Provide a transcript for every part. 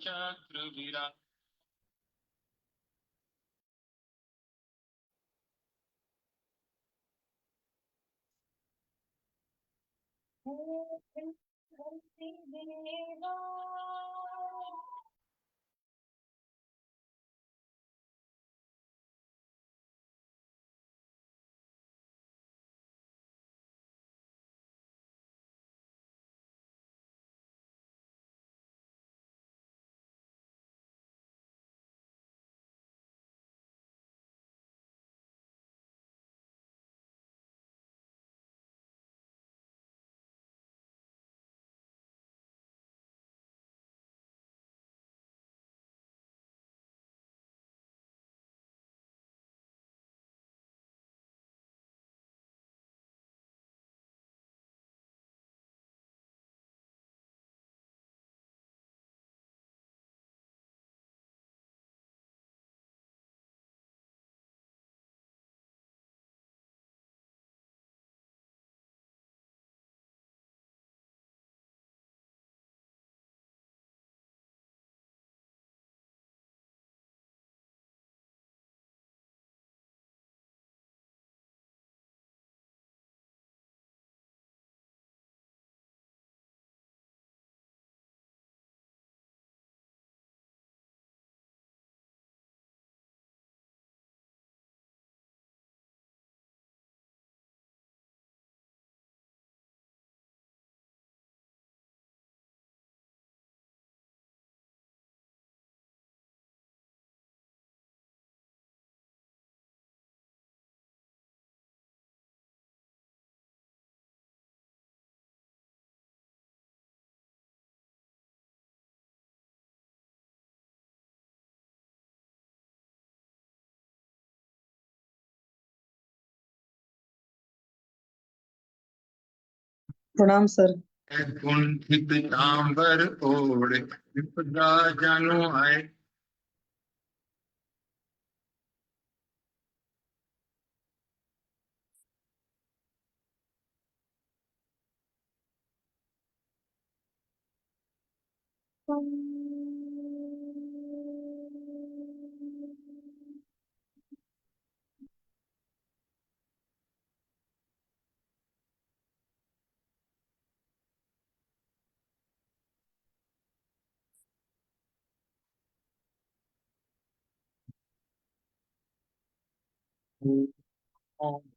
चक्रविरा प्रणाम सर। कुंठित तांबर ओढ़ विपदा जानो आए।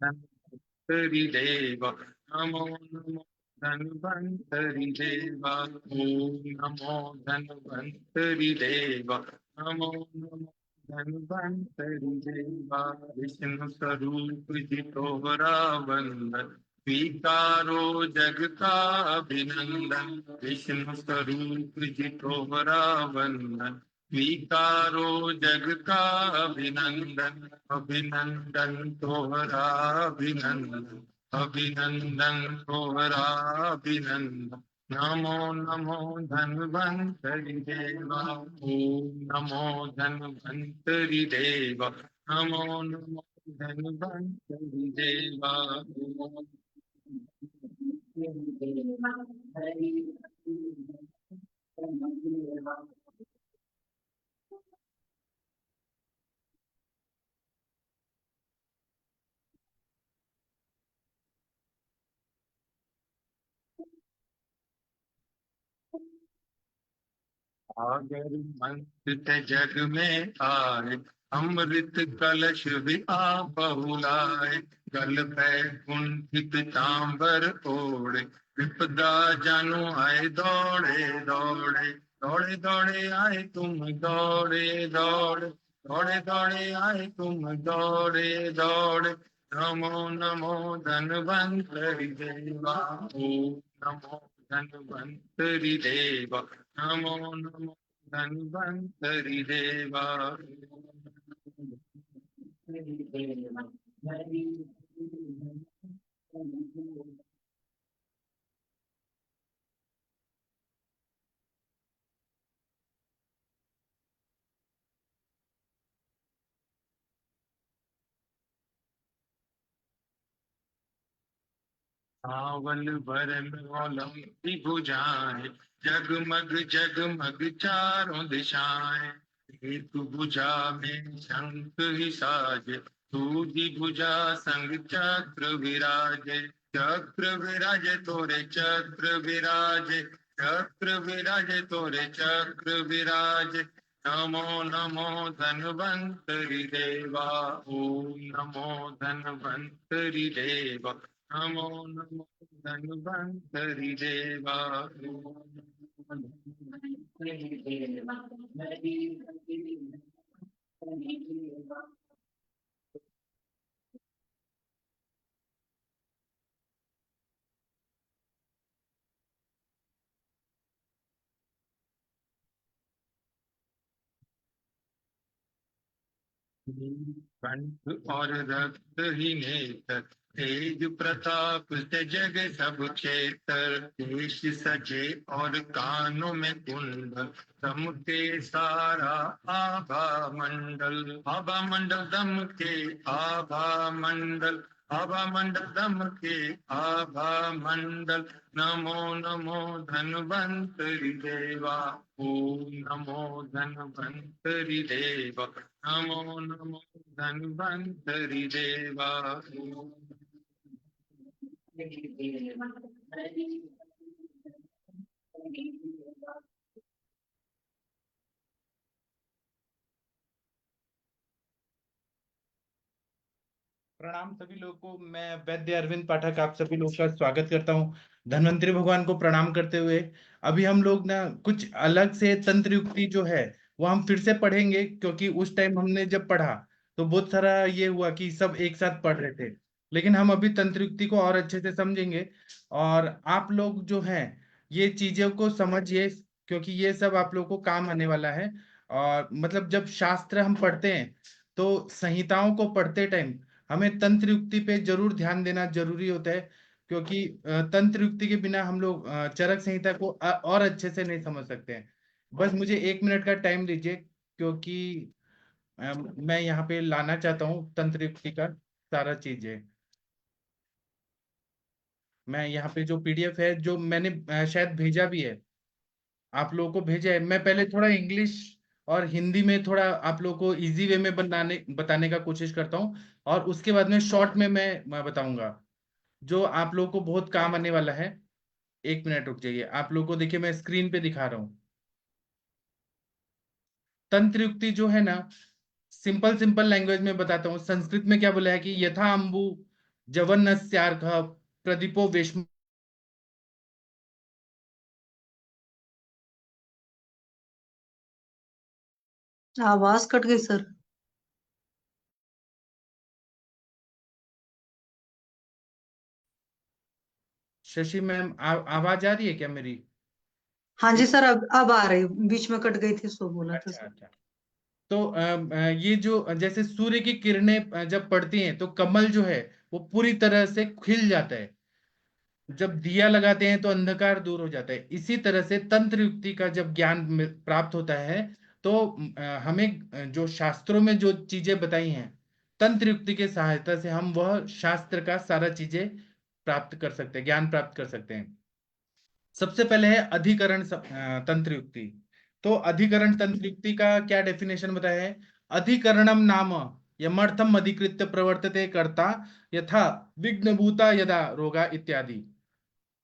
धन्वंतरि देवा नमो नमो धन्वंतरि देवा ओम नमो धन्वंतरि देवा नमो नमो धन्वंतरि देवा। विष्णु स्वरूप जितोरा वंदन स्वीकारो जग का अभिनंदन। विष्णु स्वरूप जितोरा वंदन स्वीकारो जग का अभिनंदन। अभिनंदन तोहरा अभिनंदन अभिनंदन तोहरा अभिनंदन। नमो नमो धन्वंतरि देवा ओम नमो धन्वंतरि देवा नमो नमो धन्वन्तरि देवा ॐ सागर मंथ जग में आए, अमृत कलश भी आप लाए। गल पै कुंठित चांबर ओढ़े, विपदा जानु आए दौड़े दौड़े। दौड़े दौड़े आए तुम दौड़े दौड़े, दौड़े दौड़े आए तुम दौड़े दौड़े। नमो नमो धन्वन्तरि देवा ओम नमो धन्वन्तरि देवा, नमो नमो धन्वन्तरि देवा। सावन भरन ओलंपी भुजाएं, जगमग जगमग चारों दिशाएं। एक भुजा में शंख ही साजे, दूजी भुजा संग चक्र विराजे। चक्र विराजे तोरे चक्र विराजे, चक्र विराजे तोरे चक्र विराजे। नमो नमो धन्वन्तरि देवा ओम नमो धन्वन्तरि देवा, नमो नमो धन्वन्तरि देवा ओम। कंठ और रक्त ही नेत्र, तेज प्रताप से जग सब क्षेत्र। केश सजे और कानों में कुंडल, दमके सारा आभा मंडल। आभा मंडल दमके आभा मंडल, आभा मंडल दमके आभा मंडल। नमो नमो धन्वन्तरि देवा ओम नमो धन्वन्तरि देवा, नमो नमो धन्वन्तरि देवा। प्रणाम सभी लोगों को। मैं वैद्य अरविंद पाठक आप सभी लोगों का स्वागत करता हूं धन्वंतरि भगवान को प्रणाम करते हुए। अभी हम लोग ना कुछ अलग से तंत्र युक्ति जो है वो हम फिर से पढ़ेंगे, क्योंकि उस टाइम हमने जब पढ़ा तो बहुत सारा ये हुआ कि सब एक साथ पढ़ रहे थे। लेकिन हम अभी तंत्र युक्ति को और अच्छे से समझेंगे, और आप लोग जो हैं ये चीजों को समझिए, क्योंकि ये सब आप लोग को काम आने वाला है। और मतलब जब शास्त्र हम पढ़ते हैं तो संहिताओं को पढ़ते टाइम हमें तंत्र युक्ति पे जरूर ध्यान देना जरूरी होता है, क्योंकि तंत्र युक्ति के बिना हम लोग चरक संहिता को और अच्छे से नहीं समझ सकते हैं। बस मुझे 1 मिनट का टाइम दीजिए, क्योंकि मैं यहाँ पे लाना चाहता हूँ तंत्र युक्ति का सारा चीजें। मैं यहाँ पे जो पीडीएफ है जो मैंने शायद भेजा भी है, आप लोगों को भेजा है। मैं पहले थोड़ा इंग्लिश और हिंदी में थोड़ा आप लोगों को इजी वे में बनाने बताने का कोशिश करता हूँ, और उसके बाद में शॉर्ट में मैं बताऊंगा जो आप लोगों को बहुत काम आने वाला है। 1 मिनट रुक जाइए, आप लोगों को देखिए मैं स्क्रीन पे दिखा रहा हूँ। तंत्र युक्ति जो है ना, सिंपल सिंपल लैंग्वेज में बताता हूँ। संस्कृत में क्या बोला है कि यथा अम्बु जवन्नस्यार्घ प्रदीपो वेश्म। आवाज कट गई सर। शशि मैम आवाज आ रही है क्या मेरी? हाँ जी सर, अब आ रही, बीच में कट गई थी सो बोला था अच्छा सर। अच्छा। तो ये जो जैसे सूर्य की किरणें जब पड़ती हैं तो कमल जो है वो पूरी तरह से खिल जाता है। जब दिया लगाते हैं तो अंधकार दूर हो जाता है। इसी तरह से तंत्र युक्ति का जब ज्ञान प्राप्त होता है तो हमें जो शास्त्रों में जो चीजें बताई हैं तंत्र युक्ति के सहायता से हम वह शास्त्र का सारा चीजें प्राप्त कर सकते हैं, ज्ञान प्राप्त कर सकते हैं। सबसे पहले है अधिकरण तंत्र युक्ति। तो अधिकरण तंत्र युक्ति का क्या डेफिनेशन बताया है? अधिकरणम नाम यमर्थम अधिकृत्य प्रवर्तते कर्ता यथा विघ्नभूता यदा रोगा इत्यादि।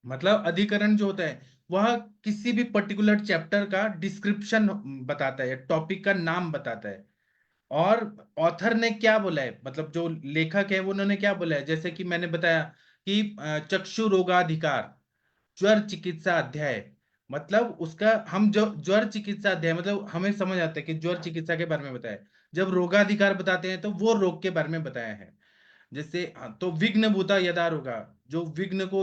मतलब अधिकरण जो होता है वह किसी भी पर्टिकुलर चैप्टर का डिस्क्रिप्शन बताता है, टॉपिक का नाम बताता है। और ऑथर ने क्या बोला है, मतलब जो लेखक है वो उन्होंने क्या बोला है, जैसे कि मैंने बताया कि चक्षु रोगाधिकार ज्वर चिकित्सा अध्याय, मतलब उसका हम जो ज्वर चिकित्सा अध्याय मतलब हमें समझ आता है कि ज्वर चिकित्सा के बारे में बताया है। जब रोगाधिकार बताते हैं तो वो रोग के बारे में बताया है। जैसे तो विघ्न भूता यदा रोगा, जो विघ्न को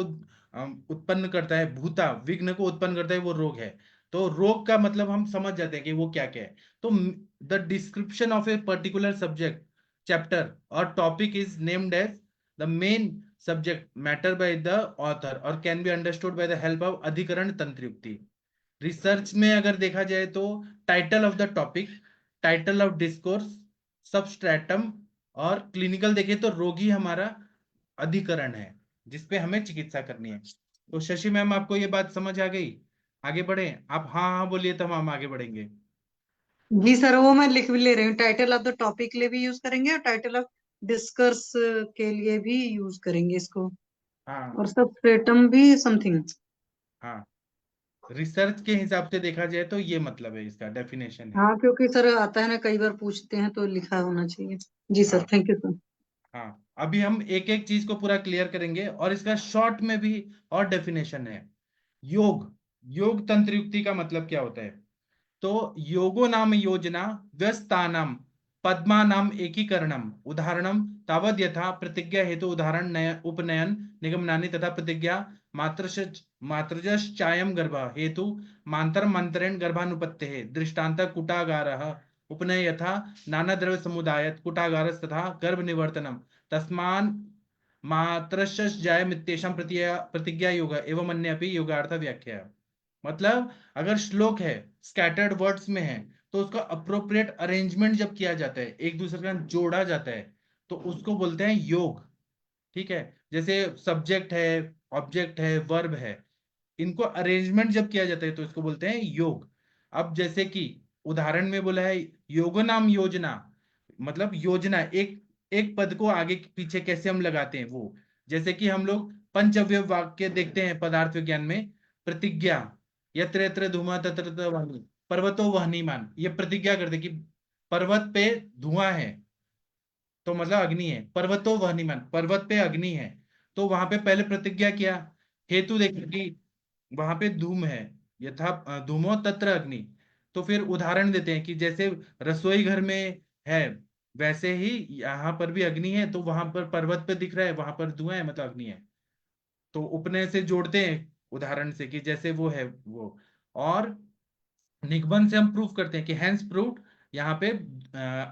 उत्पन्न करता है, भूता विघ्न को उत्पन्न करता है, वो रोग है। तो रोग का मतलब हम समझ जाते हैं कि वो क्या क्या है। तो the description of a particular subject chapter और topic is named as the main subject matter by the author और can be understood by the help of अधिकरण तंत्र युक्ति। रिसर्च में अगर देखा जाए तो title of the topic, title of discourse, substratum, और क्लिनिकल देखें तो रोगी हमारा अधिकरण है जिसपे हमें चिकित्सा करनी है। तो शशि मैम, आपको ये बात समझ आ गई? आगे बढ़े आप? हाँ हाँ बोलिए, तब हम आगे बढ़ेंगे। जी सर, वो मैं लिख भी ले रही हूँ। टाइटल ऑफ द टॉपिक के लिए भी यूज करेंगे और टाइटल ऑफ डिस्कर्स के लिए भी यूज करेंगे इसको। हाँ और सब स्ट्रेटम भी समथिंग। हाँ, रिसर्च के हिसाब से देखा जाए तो ये मतलब है, इसका डेफिनेशन है। हाँ, क्योंकि सर आता है ना, कई बार पूछते हैं तो लिखा होना चाहिए। जी सर, हाँ थैंक यू सर। हाँ, अभी हम एक एक चीज को पूरा क्लियर करेंगे और इसका शॉर्ट में भी और डेफिनेशन है। योग, योग तंत्र युक्ति का मतलब क्या होता है? तो योगो नाम योजना व्यस्तानाम पद्मानाम एकीकरणम उदाहरणम तावद यथा प्रतिज्ञा हेतु उदाहरण उपनयन निगमनानि तथा प्रतिज्ञा मात्रजश्चायम गर्भ हेतु मांतर मंत्रेण गर्भानुपत्ते दृष्टांत कुटागारः उपनय यथा नाना द्रव्य समुदाय कुटागारस तथा गर्भ निवर्तनम तस्मान मात्रश्चायमित्येषां प्रतिज्ञा योग एवं अन्य अपि योगार्थ व्याख्या। मतलब अगर श्लोक है, स्कैटर्ड वर्ड्स में है, तो उसका अप्रोप्रिएट अरेंजमेंट जब किया जाता है, एक दूसरे के साथ जोड़ा जाता है, तो उसको बोलते हैं योग। ठीक है, जैसे सब्जेक्ट है, ऑब्जेक्ट है, वर्ब है, इनको अरेंजमेंट जब किया जाता है तो इसको बोलते हैं योग। अब जैसे कि उदाहरण में बोला है योगो नाम योजना, मतलब योजना, एक एक पद को आगे पीछे कैसे हम लगाते हैं वो। जैसे कि हम लोग पंचअवयव वाक्य देखते हैं पदार्थ विज्ञान में। प्रतिज्ञा, यत्र यत्र धूमा तत्र तत्र वह्नि पर्वतो वह्निमान, ये प्रतिज्ञा करते कि पर्वत पे धुआं है, तो मतलब अग्नि है। पर्वतो वह्निमान, पर्वत पे अग्नि है, तो वहां पे पहले प्रतिज्ञा किया। हेतु देखिए कि वहां पे धूम है, यथा धूमो तत्र अग्नि। तो फिर उदाहरण देते हैं कि जैसे रसोई घर में है वैसे ही यहाँ पर भी अग्नि है, तो वहां पर पर्वत पे दिख रहा है, वहां पर धुआं है, मतलब अग्नि है। तो उपनय से जोड़ते हैं उदाहरण से कि जैसे वो है वो। और निगमन से हम प्रूफ करते हैं कि हैंस प्रूफ यहाँ पे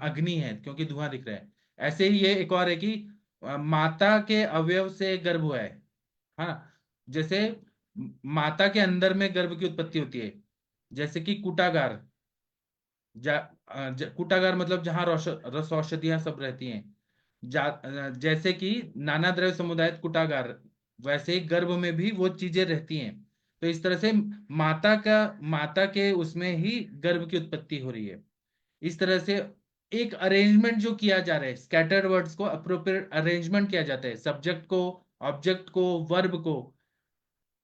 अग्नि है क्योंकि धुआं दिख रहा है। ऐसे ही ये एक और है कि माता के अवयव से गर्भ हुआ है। हाँ, जैसे माता के अंदर में गर्भ की उत्पत्ति होती है, जैसे कि कुटागार। कुटागार मतलब जहाँ रस औषधियां सब रहती हैं। जैसे कि नाना द्रव्य समुदाय कुटागार, वैसे ही गर्भ में भी वो चीजें रहती हैं। तो इस तरह से माता के उसमें ही गर्भ की उत्पत्ति हो रही है। इस तरह से एक अरेंजमेंट जो किया जा रहा है, स्कैटर्ड वर्ड्स को अप्रोप्रिएट अरेंजमेंट किया जाता है, सब्जेक्ट को, ऑब्जेक्ट को, वर्ब को।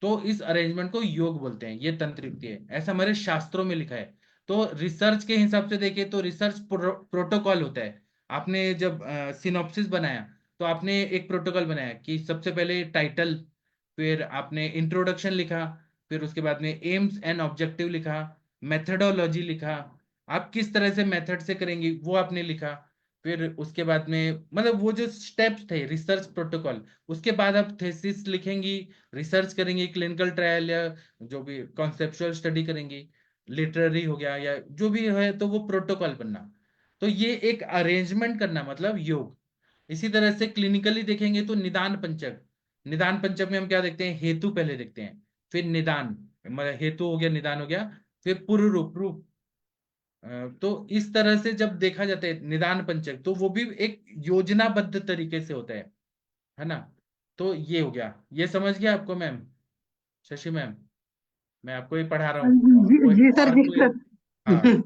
तो इस अरेंजमेंट को योग बोलते हैं, ये तंत्र युक्ति है, ऐसा हमारे शास्त्रों में लिखा है। तो रिसर्च के हिसाब से देखें तो रिसर्च प्रोटोकॉल होता है। आपने जब सिनॉप्सिस बनाया तो आपने एक प्रोटोकॉल बनाया कि सबसे पहले टाइटल, फिर आपने इंट्रोडक्शन लिखा, फिर उसके बाद में एम्स एंड ऑब्जेक्टिव लिखा, मेथडोलॉजी लिखा, आप किस तरह से मेथड से करेंगे वो आपने लिखा। फिर उसके बाद में मतलब वो जो स्टेप्स थे रिसर्च प्रोटोकॉल, उसके बाद आप थेसिस लिखेंगी, रिसर्च करेंगे, क्लिनिकल ट्रायल या जो भी कॉन्सेप्चुअल स्टडी करेंगी, लिटरेरी हो गया या जो भी है, तो वो प्रोटोकॉल बनना। तो ये एक अरेंजमेंट करना मतलब योग। इसी तरह से क्लिनिकली देखेंगे तो निदान पंचक, निदान पंचक में हम क्या देखते हैं, हेतु पहले देखते हैं, फिर निदान, मतलब हेतु हो गया, निदान हो गया, फिर पुरुरूप, रूप, तो इस तरह से जब देखा जाता है निदान पंचक, तो वो भी एक योजनाबद्ध तरीके से होता है ना। तो ये हो गया, ये समझ गया आपको मैम, शशि मैम? मैं आपको ही पढ़ा रहा हूँ, और कोई जी सर, और जी कोई? हाँ। सर।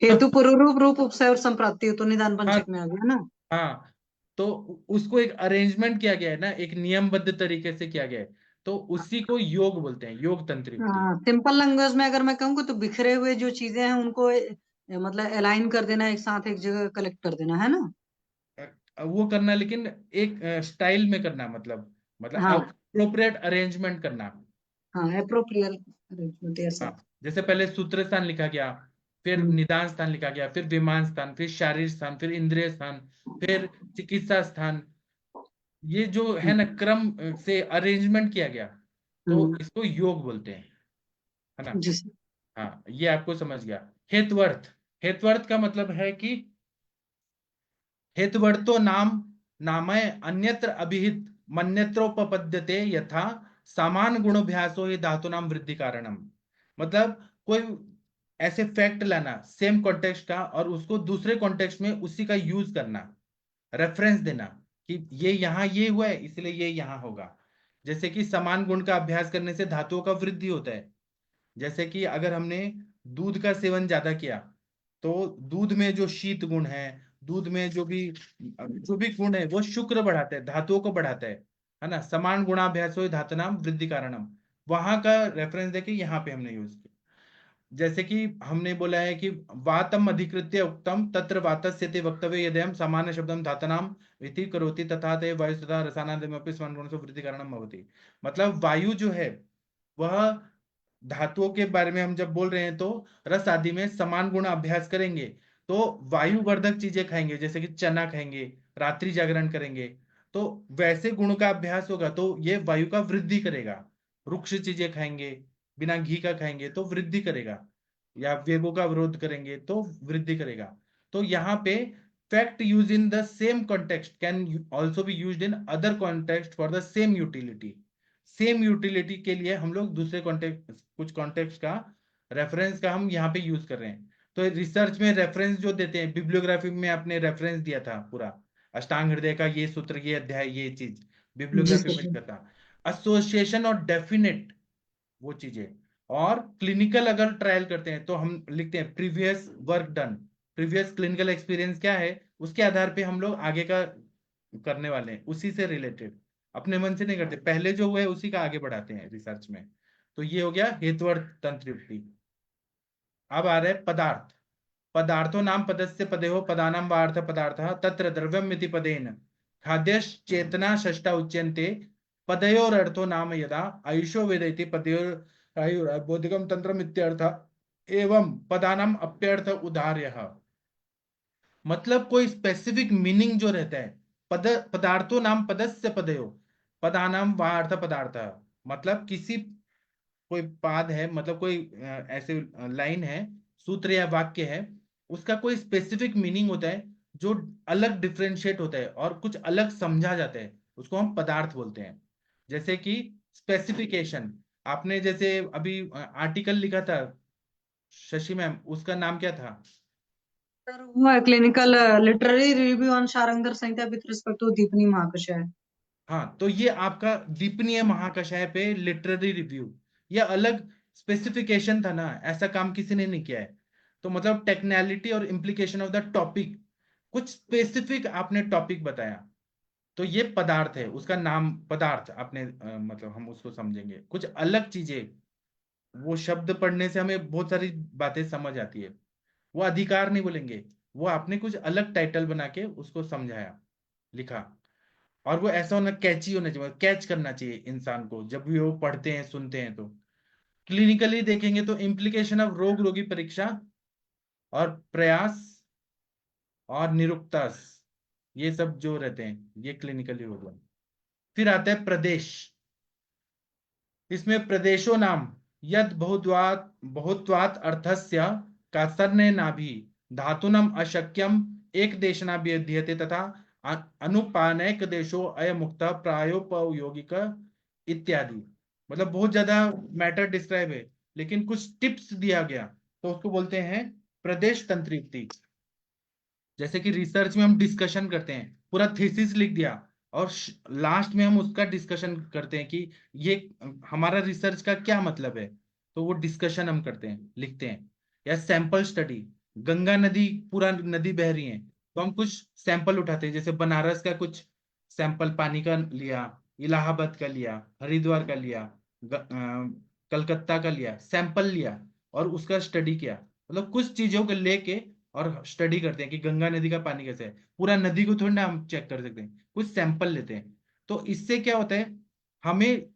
हेतु पुरुरूप रूप उपसय और संप्राप्ति हो तो निदान हाँ पंचक में आ गया ना। हाँ, तो उसको एक अरेंजमेंट किया गया है ना, एक नियमबद्ध तरीके से किया गया है, तो उसी को योग बोलते हैं, योग तंत्र युक्ति। हाँ, सिंपल लैंग्वेज में अगर मैं कहूँ तो बिखरे हुए जो चीजें हैं उनको मतलब अलाइन कर देना, एक साथ एक जगह कलेक्ट कर देना, है ना। वो करना, लेकिन एक स्टाइल में करना, मतलब हाँ अप्रोप्रिएट अरेंजमेंट करना। हाँ, अप्रोप्रिएट अरेंजमेंट, यस हाँ, सर। जैसे पहले सूत्र स्थान लिखा गया, फिर हम्म, निदान स्थान लिखा गया, फिर विमान स्थान, फिर शारीरिक स्थान, फिर इंद्रिय स्थान, फिर चिकित्सा स्थान। ये जो है ना क्रम से अरेंजमेंट किया गया, तो हम्म, इसको योग बोलते हैं, है ना। जी सर। हाँ, ये आपको समझ गया। हेतवर्थ, हेतवर्थ का मतलब है कि हेतवर्थो नाम नामय अन्यत्र अभिहित मन्यत्रोपपद्यते यथा समान गुणाभ्यासो ही धातु नाम वृद्धि कारणम। मतलब कोई ऐसे फैक्ट लाना सेम कॉन्टेक्स्ट का, और उसको दूसरे कॉन्टेक्स्ट में उसी का यूज करना, रेफरेंस देना कि ये यहाँ ये हुआ है इसलिए ये यहाँ होगा। जैसे कि समान गुण का अभ्यास करने से धातुओं का वृद्धि होता है। जैसे कि अगर हमने दूध का सेवन ज्यादा किया, तो दूध में जो शीत गुण है, दूध में जो भी गुण है, वो शुक्र बढ़ाता है, धातुओं को बढ़ाता है ना। समान गुणाभ्यासो धातुनाम वृद्धि कारणम, वहां का रेफरेंस देके यहाँ पे हमने यूज किया। जैसे कि हमने बोला है कि वातम अधिकृत्य उक्तम तत्र वातस्यते वक्तव्य यदयम सामान्य शब्दम धातनाम इति करोति तथा ते वायु तथा रसानादिमपि समान गुण से वृद्धि कारणम भवति। मतलब वायु जो है वह धातुओं के बारे में हम जब बोल रहे हैं, तो रस आदि में समान गुण अभ्यास करेंगे, तो वायुवर्धक चीजें खाएंगे, जैसे कि चना खाएंगे, रात्रि जागरण करेंगे, तो वैसे गुण का अभ्यास होगा तो ये वायु का वृद्धि करेगा। रुक्ष चीजें खाएंगे, बिना घी का खाएंगे तो वृद्धि करेगा, या वेगों का विरोध करेंगे तो वृद्धि करेगा। तो यहाँ पे fact use in the same context can also be used in other context for the same utility. Same utility के लिए हम लोग दूसरे कॉन्टेक्स्ट, कुछ कॉन्टेक्स्ट का रेफरेंस का हम यहाँ पे यूज कर रहे हैं। तो रिसर्च में रेफरेंस जो देते हैं, बिब्लियोग्राफी में आपने रेफरेंस दिया था पूरा, अष्टांग हृदय का ये सूत्र, ये अध्याय, ये चीज जी बिब्लियोग्राफी में सर। लिखा था। एसोसिएशन और डेफिनेट वो चीजें, और क्लिनिकल अगर ट्रायल करते हैं तो हम लिखते हैं previous work done, previous clinical experience क्या है, उसके आधार पे हम लोग आगे का करने वाले हैं, उसी से रिलेटेड, अपने मन से नहीं करते, पहले जो हुआ है उसी का आगे बढ़ाते हैं रिसर्च में। तो ये हो गया हेतुअर्थ तंत्र युक्ति। अब आ रहे पदार्थ। पदार्थो नाम पदस्य पदेहो पदानाम वा अर्थ पदार्थः तत्र द्रव्यम इति पदेन खाद्यश्चेतना षष्ठा उच्यन्ते पदयोरर्थो नाम यदा आयुषो वेद इति पदयोर आयुर्बोधिकम तंत्रम इत्यर्थ एवं पदानाम अप्यर्थ उदार्यः। मतलब कोई स्पेसिफिक मीनिंग जो रहता है, पदार्थो नाम पदस्य पदयो पदानाम वा अर्थ पदार्थ, मतलब किसी कोई पाद है, मतलब कोई ऐसे लाइन है, सूत्र या वाक्य है, उसका कोई स्पेसिफिक मीनिंग होता है जो अलग डिफरेंशिएट होता है और कुछ अलग समझा जाता है, उसको हम पदार्थ बोलते हैं। जैसे कि स्पेसिफिकेशन, आपने जैसे अभी आर्टिकल लिखा था शशि मैम, उसका नाम क्या था? सर वो है clinical literary review on Sharangdhar Samhita with respect to Deepani Mahakashaya. हाँ, तो ये आपका दीपनीय महाकषाय पे लिटरेरी रिव्यू, ये अलग स्पेसिफिकेशन था ना, ऐसा काम किसी ने नहीं किया है। तो मतलब टेक्निकलिटी और इम्प्लीकेशन ऑफ द टॉपिक, कुछ स्पेसिफिक आपने टॉपिक बताया, तो ये पदार्थ है, उसका नाम पदार्थ आपने मतलब हम उसको समझेंगे। कुछ अलग चीजें, वो शब्द पढ़ने से हमें बहुत सारी बातें समझ आती है, वो अधिकार नहीं बोलेंगे, वो आपने कुछ अलग टाइटल बना के उसको समझाया, लिखा। और वो ऐसा होना, कैची होना चाहिए, कैच करना चाहिए इंसान को जब भी वो पढ़ते हैं सुनते हैं। तो क्लिनिकली देखेंगे तो इम्प्लीकेशन ऑफ रोग रोगी परीक्षा और प्रयास और निरुक्तास, ये सब जो रहते हैं ये क्लिनिकली होगा। फिर आता है प्रदेश। इसमें प्रदेशो नाम यद बहुत्वात् अर्थस्य कासर्ने नाभि धातुनम अशक्यम एक देशनाभ्यध्यते तथा अनुपानैक देशो अयमुक्त प्रायोपयोगिक इत्यादि। मतलब बहुत ज्यादा मैटर डिस्क्राइब है, लेकिन कुछ टिप्स दिया गया, तो उसको बोलते हैं प्रदेश तंत्र युक्ति। जैसे कि रिसर्च में हम डिस्कशन करते हैं, पूरा थीसिस लिख दिया और लास्ट में हम उसका डिस्कशन करते हैं कि ये हमारा रिसर्च का क्या मतलब है, तो वो डिस्कशन हम करते हैं, लिखते हैं। या सैंपल स्टडी, गंगा नदी, पूरा नदी बह रही है तो हम कुछ सैंपल उठाते हैं, जैसे बनारस का कुछ सैंपल पानी का लिया, इलाहाबाद का लिया, हरिद्वार का लिया, कलकत्ता का लिया, सैंपल लिया और उसका स्टडी किया। मतलब कुछ चीजों को लेके और स्टडी करते हैं कि गंगा नदी का पानी कैसे है। पूरा नदी को थोड़ी ना हम चेक कर सकते हैं, कुछ सैंपल लेते हैं। तो इससे क्या होता है, हमें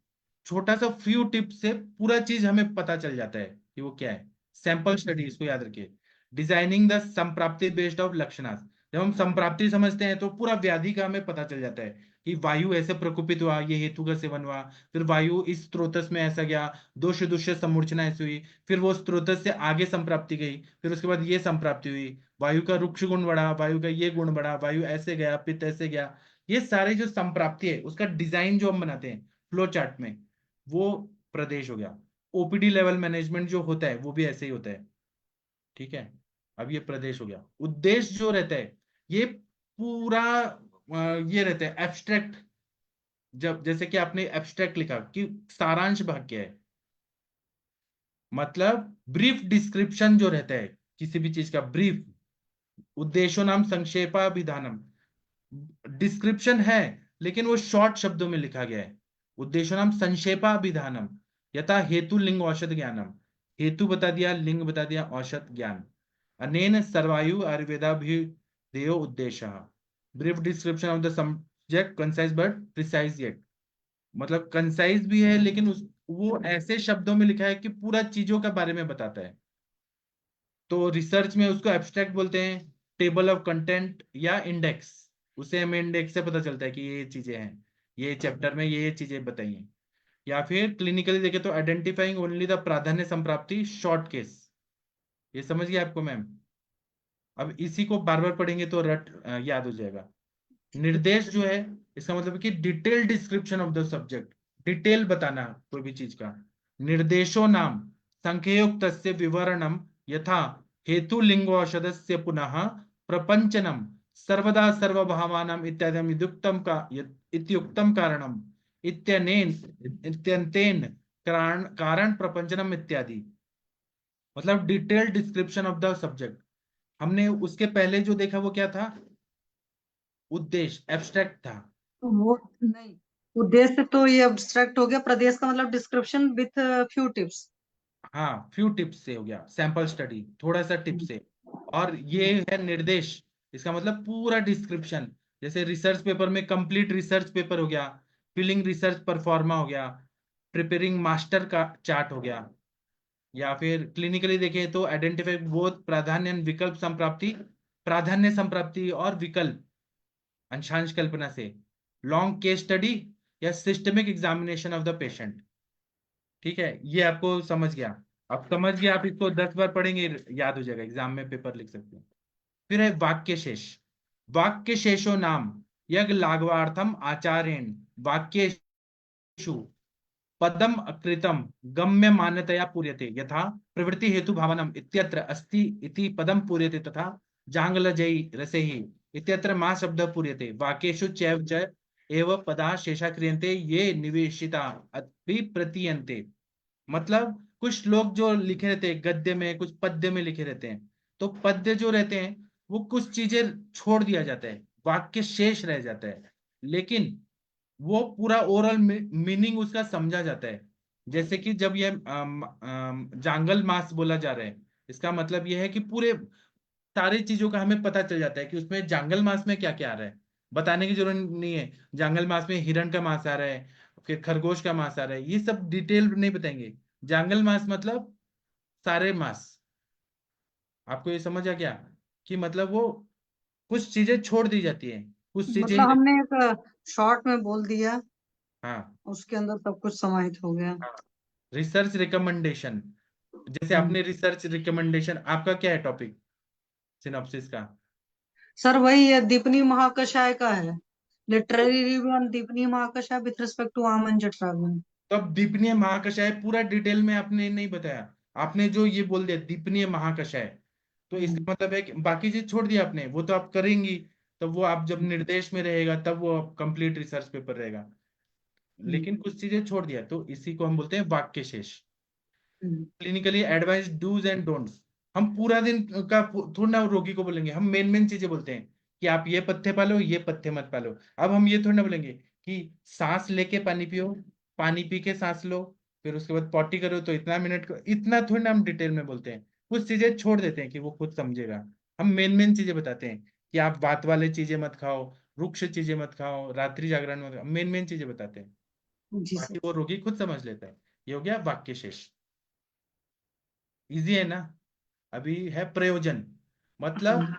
छोटा सा फ्यू टिप से पूरा चीज हमें पता चल जाता है कि वो क्या है। सैंपल स्टडी, इसको याद रखिए। डिजाइनिंग द संप्राप्ति बेस्ड ऑफ लक्षणास, जब हम संप्राप्ति समझते हैं तो पूरा व्याधि का हमें पता चल जाता है कि वायु ऐसे प्रकोपित हुआ, ये हेतु का सेवन हुआ, फिर वायु इस स्रोतस में ऐसा गया, दोष दुष्य समूर्छना ऐसी हुई, फिर वो स्रोतस से आगे संप्राप्ति गई, फिर उसके बाद ये संप्राप्ति हुई, वायु का रुक्ष गुण बढ़ा, वायु का ये गुण बढ़ा, वायु ऐसे गया, पित्त ऐसे गया। ये सारे जो संप्राप्ति है उसका डिजाइन जो हम बनाते हैं फ्लो चार्ट में, वो प्रदेश हो गया। ओपीडी लेवल मैनेजमेंट जो होता है वो भी ऐसे ही होता है, ठीक है। अब ये प्रदेश हो गया। उद्देश्य जो रहता है ये पूरा ये रहता है एब्स्ट्रैक्ट। जब जैसे कि आपने एब्स्ट्रैक्ट लिखा कि सारांश भाग क्या है, मतलब ब्रीफ डिस्क्रिप्शन जो रहता है किसी भी चीज का, ब्रीफ। उद्देश्यो नाम संक्षेपाभिधानम, डिस्क्रिप्शन है लेकिन वो शॉर्ट शब्दों में लिखा गया है। उद्देश्यो नाम संक्षेपाभिधानम यथा हेतु लिंग औषध ज्ञानम, हेतु बता दिया, लिंग बता दिया, औषध ज्ञान। अनेन सर्वायु आयुर्वेदाभिधेयो उद्देश्य, brief description of the subject, concise but precise yet. मतलब कंसाइज भी है लेकिन वो ऐसे शब्दों में लिखा है कि पूरा चीजों के बारे में बताता है। तो रिसर्च में उसको एब्स्ट्रैक्ट बोलते हैं, टेबल ऑफ कंटेंट या इंडेक्स। उसे हमें इंडेक्स से पता चलता है कि ये चीजें हैं, ये चैप्टर में ये चीजें बताई हैं। या फिर क्लिनिकली देखे तो आइडेंटिफाइंग ओनली द प्राधान्य संप्राप्ति शॉर्ट केस। ये समझ गया आपको मैम? अब इसी को बार बार पढ़ेंगे तो याद हो जाएगा। निर्देश जो है इसका मतलब है कि detail description of the subject, detail बताना कोई भी चीज का। निर्देशो नाम संख्योक्त विवरणम यथा हेतु लिंगौषधस्य पुनः प्रपंचनम सर्वदा सर्वभावानाम इत्यादि इत्युक्तम कारणम इत्यनेन इत्यंतेन कारण प्रपंचनम इत्यादि। मतलब detail description of the subject. हमने उसके पहले जो देखा वो क्या था, उद्देश्य, एब्स्ट्रैक्ट था। वो नहीं, उद्देश्य तो ये अब्स्ट्रैक्ट हो गया, प्रदेश का मतलब डिस्क्रिप्शन विथ फ्यू टिप्स। हाँ, फ्यू टिप्स से हो गया, सैंपल स्टडी थोड़ा सा टिप से। और ये है निर्देश, इसका मतलब पूरा डिस्क्रिप्शन। जैसे रिसर्च पेपर में कंप्लीट रिसर्च पेपर हो गया, फिलिंग रिसर्च परफॉर्मा हो गया, प्रिपेयरिंग मास्टर का चार्ट हो गया। या फिर क्लिनिकली देखें तो आइडेंटिफाई बोथ प्राधान्य and विकल्प संप्राप्ति, प्राधान्य संप्राप्ति और विकल्प अंशांश कल्पना से, लॉन्ग केस स्टडी या systemic examination of the patient. ठीक है, ये आपको समझ गया। अब समझ गया, आप इसको 10 बार पढ़ेंगे याद हो जाएगा, एग्जाम में पेपर लिख सकते हैं। फिर है वाक्य शेष। वाक्य शेषो नाम यज्ञ लाघवार्थम आचार्येण वाक्येषु पदम अकृतम गम्य मान्यतया पूर्यते यथा प्रवृत्ति हेतु भावनम इत्यत्र अस्ति इति पदम पूर्यते तथा जांगलजयी रसेहि इत्यत्र मा शब्द पूर्यते वाक्येषु चैव च एव पदा शेषा क्रियन्ते ये निवेशिता अपि प्रतीयन्ते। मतलब कुछ लोग जो लिखे रहते हैं गद्य में, कुछ पद्य में लिखे रहते हैं, तो पद्य जो रहते हैं वो कुछ चीजें छोड़ दिया जाता है, वाक्य शेष रह जाता है, लेकिन वो पूरा ओवरऑल मीनिंग उसका समझा जाता है। जैसे कि जब ये जांगल मास बोला जा रहा है, इसका मतलब यह है कि पूरे सारी चीजों का हमें पता चल जाता है कि उसमें जांगल मास में क्या क्या आ रहा है। बताने की जरूरत नहीं है, जांगल मास में हिरण का मांस आ रहा है, फिर खरगोश का मांस आ रहा है, ये सब डिटेल नहीं बताएंगे। जांगल मास मतलब सारे मांस। आपको ये समझ आ गया कि मतलब वो कुछ चीजें छोड़ दी जाती है, कुछ चीजें। मतलब हमने एक शॉर्ट में बोल दिया, हाँ, उसके अंदर सब कुछ समाहित हो गया। Research recommendation. जैसे हम्म। आपने रिसर्च रिकमेंडेशन, आपका क्या है टॉपिक सिनॉप्सिस का? सर वही है, दीपनी महाकषाय का है, literary review on Deepani Mahakashaya with respect to Vaman Jatharagni. तो अब दीपनीय महाकषाय पूरा डिटेल में आपने नहीं बताया, आपने जो ये बोल दिया दीपनीय महाकषाय, तो इसका मतलब है कि बाकी चीज छोड़ दिया आपने, वो तो आप करेंगी, तब वो आप जब निर्देश में रहेगा तब वो कंप्लीट रिसर्च पेपर रहेगा, लेकिन कुछ चीजें छोड़ दिया, तो इसी को हम बोलते हैं वाक्य शेष। Clinically advice dos and don'ts, हम पूरा दिन का थोड़ा ना रोगी को बोलेंगे, हम मेन मेन चीजें बोलते हैं कि आप ये पथ्य पालो, ये पथ्य मत पालो। अब हम ये थोड़ा ना बोलेंगे कि सांस लेके पानी पियो, पानी पी के सांस लो, फिर उसके बाद पॉटी करो तो इतना मिनट को, इतना थोड़ा ना हम डिटेल में बोलते हैं, कुछ चीजें छोड़ देते हैं कि वो खुद समझेगा। हम मेन मेन चीजें बताते हैं कि आप बात वाले चीजें मत खाओ, रुक्ष चीजें मत खाओ, रात्रि जागरण मत, मेन मेन चीजें बताते हैं, जी बाकी सर। वो रोगी खुद समझ लेता है। ये हो गया वाक्य शेष। इजी है ना। अभी है प्रयोजन, मतलब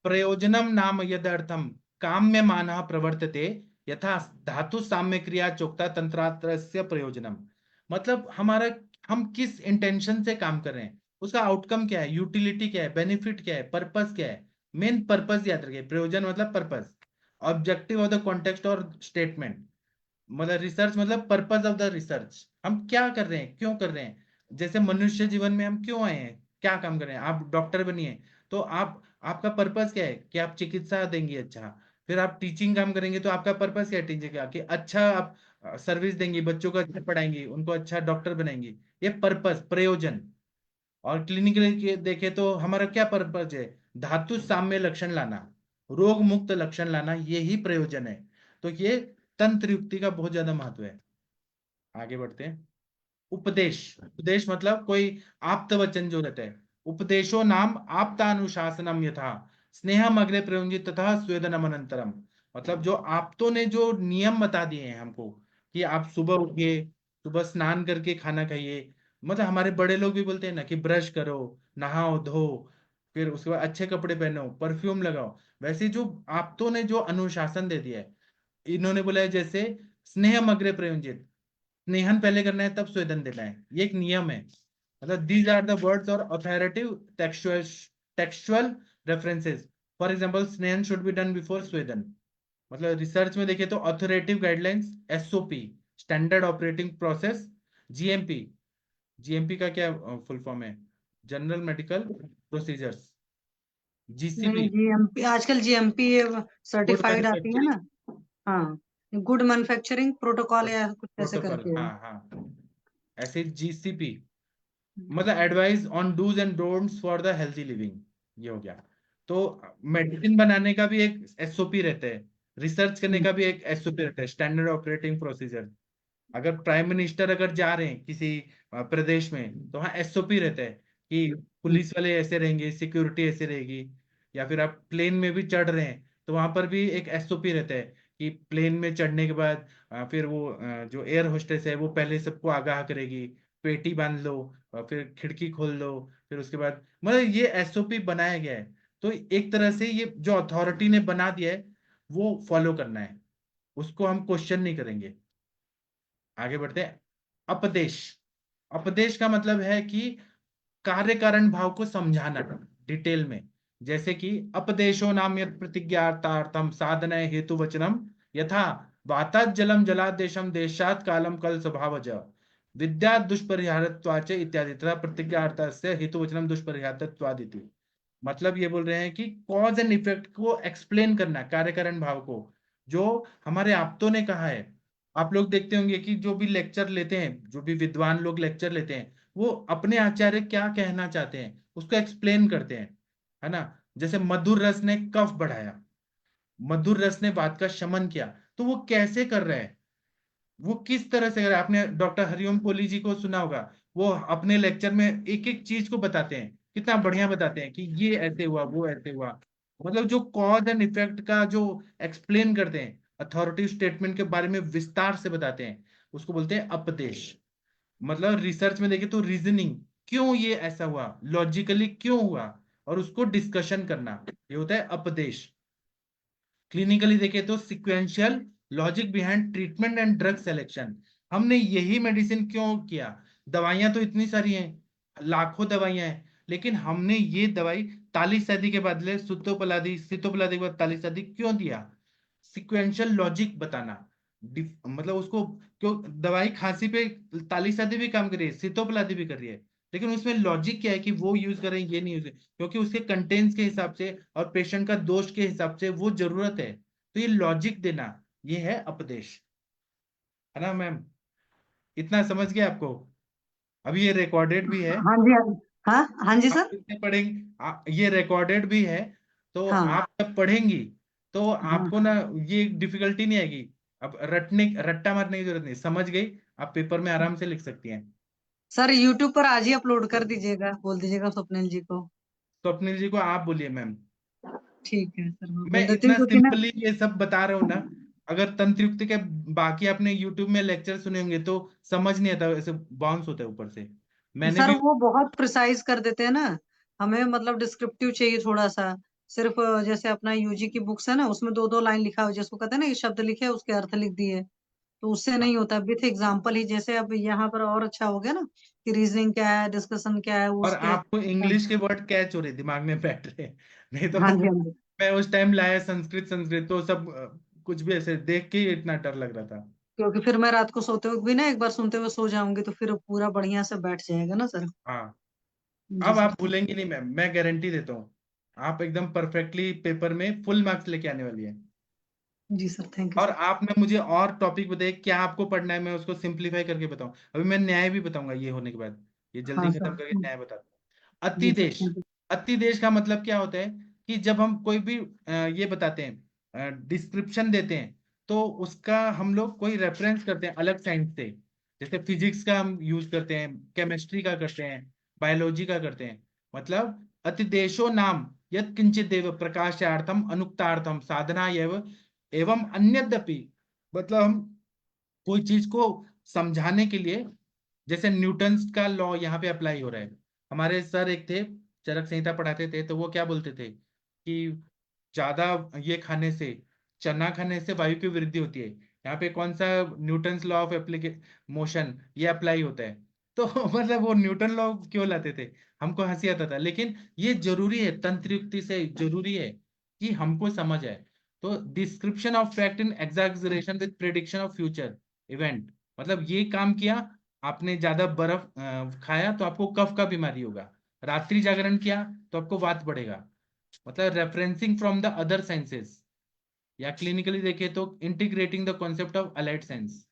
प्रयोजनम नाम यदर्थम काम्य मानः प्रवर्तते यथा धातु साम्य क्रिया चोक्ता तंत्रात्रस्य प्रयोजनम, मतलब हमारा, हम किस इंटेंशन से काम कर रहे हैं, उसका आउटकम क्या है, यूटिलिटी क्या है, बेनिफिट क्या है, पर्पस क्या है। मेन पर्पस याद रखिए, प्रयोजन मतलब purpose, objective of the context और स्टेटमेंट, मतलब रिसर्च मतलब पर्पस ऑफ द रिसर्च, हम क्या कर रहे हैं, क्यों कर रहे हैं। जैसे मनुष्य जीवन में हम क्यों आए हैं, क्या काम कर रहे हैं, आप डॉक्टर बनिए तो आप, आपका पर्पस क्या है कि आप चिकित्सा देंगे, अच्छा, फिर आप टीचिंग काम करेंगे तो आपका पर्पस क्या है टीचिंग का, कि अच्छा आप सर्विस देंगे, बच्चों को अच्छा पढ़ाएंगे, उनको अच्छा डॉक्टर बनाएंगे, ये पर्पस प्रयोजन। और क्लिनिकली देखे तो हमारा क्या पर्पस है, धातु साम्य लक्षण लाना, रोग मुक्त लक्षण लाना, यही प्रयोजन है। तो ये तंत्र युक्ति का बहुत ज्यादा महत्व है। आगे बढ़ते हैं। उपदेश, उपदेश मतलब कोई आप्त वचन जो रहता है, उपदेशो नाम आप्तानुशासनम यथा स्नेहम अग्रे प्रयुंजित तथा स्वेदनम अनंतरम, मतलब जो आप्तों ने जो नियम बता दिए हैं हमको कि आप सुबह उठिए, सुबह स्नान करके खाना खाइए, मतलब हमारे बड़े लोग भी बोलते हैं ना कि ब्रश करो, नहाओ धो, फिर उसके बाद अच्छे कपड़े पहनो, परफ्यूम लगाओ, वैसे जो आप्तों ने जो अनुशासन दे दिया है, इन्होंने बोला है जैसे स्नेहम अग्रे प्रयुंजित, स्नेहन पहले करना है तब स्वेदन देना है, ये एक नियम है। मतलब दीज आर द वर्ड्स और authoritative textual textual references, for example snehan should be done before swedan. मतलब रिसर्च में देखे तो authoritative guidelines, SOP standard operating process, GMP, GMP का क्या फुल फॉर्म है, जनरल मेडिकल प्रोसीजर्स, जीसीपी नहीं, जीएमपी आजकल जीएमपी गुड सर्टिफाइड आती है मैन्युफैक्चरिंग ना। हाँ, गुड मैन्युफैक्चरिंग प्रोटोकॉल या कुछ ऐसे प्रोटोकॉल, करके है। हाँ हाँ, ऐसे जीसीपी, मतलब advice on dos and don'ts for the healthy living, ये हो गया। तो मेडिसिन बनाने का भी एक एसओपी रहता है, रिसर्च करने का भी एक एसओपी रहता है, स्टैंडर्ड ऑपरेटिंग प्रोसीजर। अगर प्राइम मिनिस्टर अगर जा रहे हैं किसी प्रदेश में तो वहाँ एसओपी रहता है कि पुलिस वाले ऐसे रहेंगे, सिक्योरिटी ऐसे रहेगी, या फिर आप प्लेन में भी चढ़ रहे हैं तो वहां पर भी एक एसओपी रहता है कि प्लेन में चढ़ने के बाद फिर वो जो एयर होस्टेस है वो पहले सबको आगाह करेगी, पेटी बांध लो, फिर खिड़की खोल लो, फिर उसके बाद, मतलब ये एसओपी बनाया गया है। तो एक तरह से ये जो अथॉरिटी ने बना दिया है वो फॉलो करना है, उसको हम क्वेश्चन नहीं करेंगे। आगे बढ़ते हैं। अपदेश, अपदेश का मतलब है कि कार्य कारण भाव को समझाना डिटेल में, जैसे कि अपदेशो नाम यत् प्रतिज्ञार्थम साधन हेतु वचनम यथा वातात् जलम जलादेशम देशात कालम कल स्वभावज विद्या दुष्परिहारत्वाच इत्यादि तथा प्रतिज्ञार्थस्य हेतु वचनम दुष्परिहारत्वादिति। मतलब ये बोल रहे हैं कि कॉज एंड इफेक्ट को एक्सप्लेन करना, कार्य कारण भाव को, जो हमारे आप्तों ने कहा है। आप लोग देखते होंगे कि जो भी लेक्चर लेते हैं, जो भी विद्वान लोग लेक्चर लेते हैं, वो अपने आचार्य क्या कहना चाहते हैं उसको एक्सप्लेन करते हैं, है ना। जैसे मधुर रस ने कफ बढ़ाया, मधुर रस ने वात का शमन किया, तो वो कैसे कर रहे हैं, वो किस तरह से कर रहे हैं। आपने डॉक्टर हरिओम कोहली जी को सुना होगा, वो अपने लेक्चर में एक एक चीज को बताते हैं, कितना बढ़िया बताते हैं कि ये ऐसे हुआ वो ऐसे हुआ, मतलब जो कॉज एंड इफेक्ट का जो एक्सप्लेन करते हैं, अथॉरिटी स्टेटमेंट के बारे में विस्तार से बताते हैं, उसको बोलते हैं अपदेश। मतलब रिसर्च में देखें तो रीजनिंग, क्यों ये ऐसा हुआ, लॉजिकली क्यों हुआ, और उसको डिस्कशन करना, ये होता है अपदेश। क्लिनिकली देखें तो sequential logic behind treatment and drug selection, हमने यही मेडिसिन क्यों किया, दवाइयां तो इतनी सारी हैं, लाखों दवाइयां हैं, लेकिन हमने ये दवाई तालीसैदी के बदले सुतोपलादी, सितोपलादी के बाद तालीसैदी क्यों दिया, सिक्वेंशियल लॉजिक बताना। मतलब उसको क्यों दवाई खांसी पे तालीसैदी भी काम कर रही है, सितोपलादी भी कर रही है, लेकिन उसमें लॉजिक क्या है कि वो यूज करें ये नहीं यूज करें, क्योंकि उसके कंटेंट्स के हिसाब से और पेशेंट का दोष के हिसाब से वो जरूरत है। तो ये लॉजिक देना, ये है उपदेश, है ना मैम? इतना समझ गया आपको? अभी ये रिकॉर्डेड भी है, हाँ जी, हाँ जी। हाँ हाँ जी आप सर। कितने पढ़ेंगे, ये रिकॉर्डेड भी है, तो हाँ आप जब पढ़ेंगी तो हाँ आपको ना ये डिफिकल्टी नहीं आएगी। अब रट्टा मारने की जरूरत नहीं, समझ गई, आप पेपर में आराम से लिख सकती हैं। सर, यूट्यूब पर आज ही अपलोड कर दीजिएगा, बोल दीजिएगा स्वप्निल जी को। स्वप्निल जी को आप बोलिए मैम। ठीक है सर, मैं मैं बोल देती हूँ इतना क्योंकि ना। सिंपली ये सब बता रहा हूँ ना, अगर तंत्र युक्ति के बाकी आपने यूट्यूब में लेक्चर सुने होंगे तो समझ नहीं आता, ऐसे बाउंस होता है ऊपर से। मैंने सर भी। वो बहुत प्रिसाइज कर देते हैं ना, हमें मतलब डिस्क्रिप्टिव चाहिए थोड़ा सा। सिर्फ जैसे अपना यूजी की बुक्स है ना, उसमें दो दो लाइन लिखा हो, जिसको कहते हैं ना, ये शब्द लिखे उसके अर्थ लिख दिए, तो उससे नहीं होता। विथ एग्जाम्पल ही, जैसे अब यहाँ पर और अच्छा हो गया ना कि रीजनिंग क्या है, डिस्कशन क्या है, वो और उसके। आपको इंग्लिश के वर्ड कैच हो रहे, दिमाग में बैठ रहे, नहीं तो हाँ जी हाँ जी। मैं उस टाइम लाया संस्कृत संस्कृत तो सब कुछ भी ऐसे देख के ही इतना डर लग रहा था। क्योंकि फिर मैं रात को सोते हुए भी ना एक बार सुनते हुए सो जाऊंगी, तो फिर पूरा बढ़िया से बैठ जाएगा ना सर। हाँ, जी अब सर, आप थैंक भूलेंगे नहीं मैम, मैं गारंटी देता हूँ। आप एकदम परफेक्टली पेपर में फुल मार्क्स लेके आने वाली है। यू। जी सर, थैंक यू और सर। आपने मुझे और टॉपिक बताइए, क्या आपको पढ़ना है, मैं उसको सिंप्लीफाई करके बताऊं। अभी मैं न्याय भी बताऊंगा ये होने के बाद, ये जल्दी हाँ खत्म सर। करके न्याय बताता हूँ। जी सर, अतिदेश। Thank you. अतिदेश का मतलब क्या होता है कि जब हम कोई भी ये बताते हैं, डिस्क्रिप्शन देते हैं, तो उसका हम लोग कोई रेफरेंस करते हैं अलग साइंस से। जैसे फिजिक्स का हम यूज करते हैं, केमिस्ट्री का करते हैं, बायोलॉजी का करते हैं। मतलब अतिदेशो नाम यत् किंचित देव प्रकाशार्थम अनुक्तार्थम साधना एवं अन्यद्यपि, मतलब हम कोई चीज को समझाने के लिए, जैसे न्यूटन का लॉ यहाँ पे अप्लाई हो रहा है। हमारे सर एक थे, चरक संहिता पढ़ाते थे, तो वो क्या बोलते थे कि ज्यादा ये खाने से, चना खाने से वायु की वृद्धि होती है। यहाँ पे कौन सा न्यूटन लॉ ऑफ एप्लीके मोशन ये अप्लाई होता है। तो मतलब वो न्यूटन लॉ क्यों लाते थे, हमको हंसी आता था, लेकिन ये जरूरी है, तंत्र युक्ति से जरूरी है कि हमको समझ आए। तो description of fact in exaggeration with prediction of future event, मतलब ये काम किया, आपने ज्यादा बर्फ खाया तो आपको कफ का बीमारी होगा, रात्रि जागरण किया तो आपको वात बढ़ेगा। मतलब referencing from the other sciences, या क्लिनिकली देखे तो integrating the concept of allied science.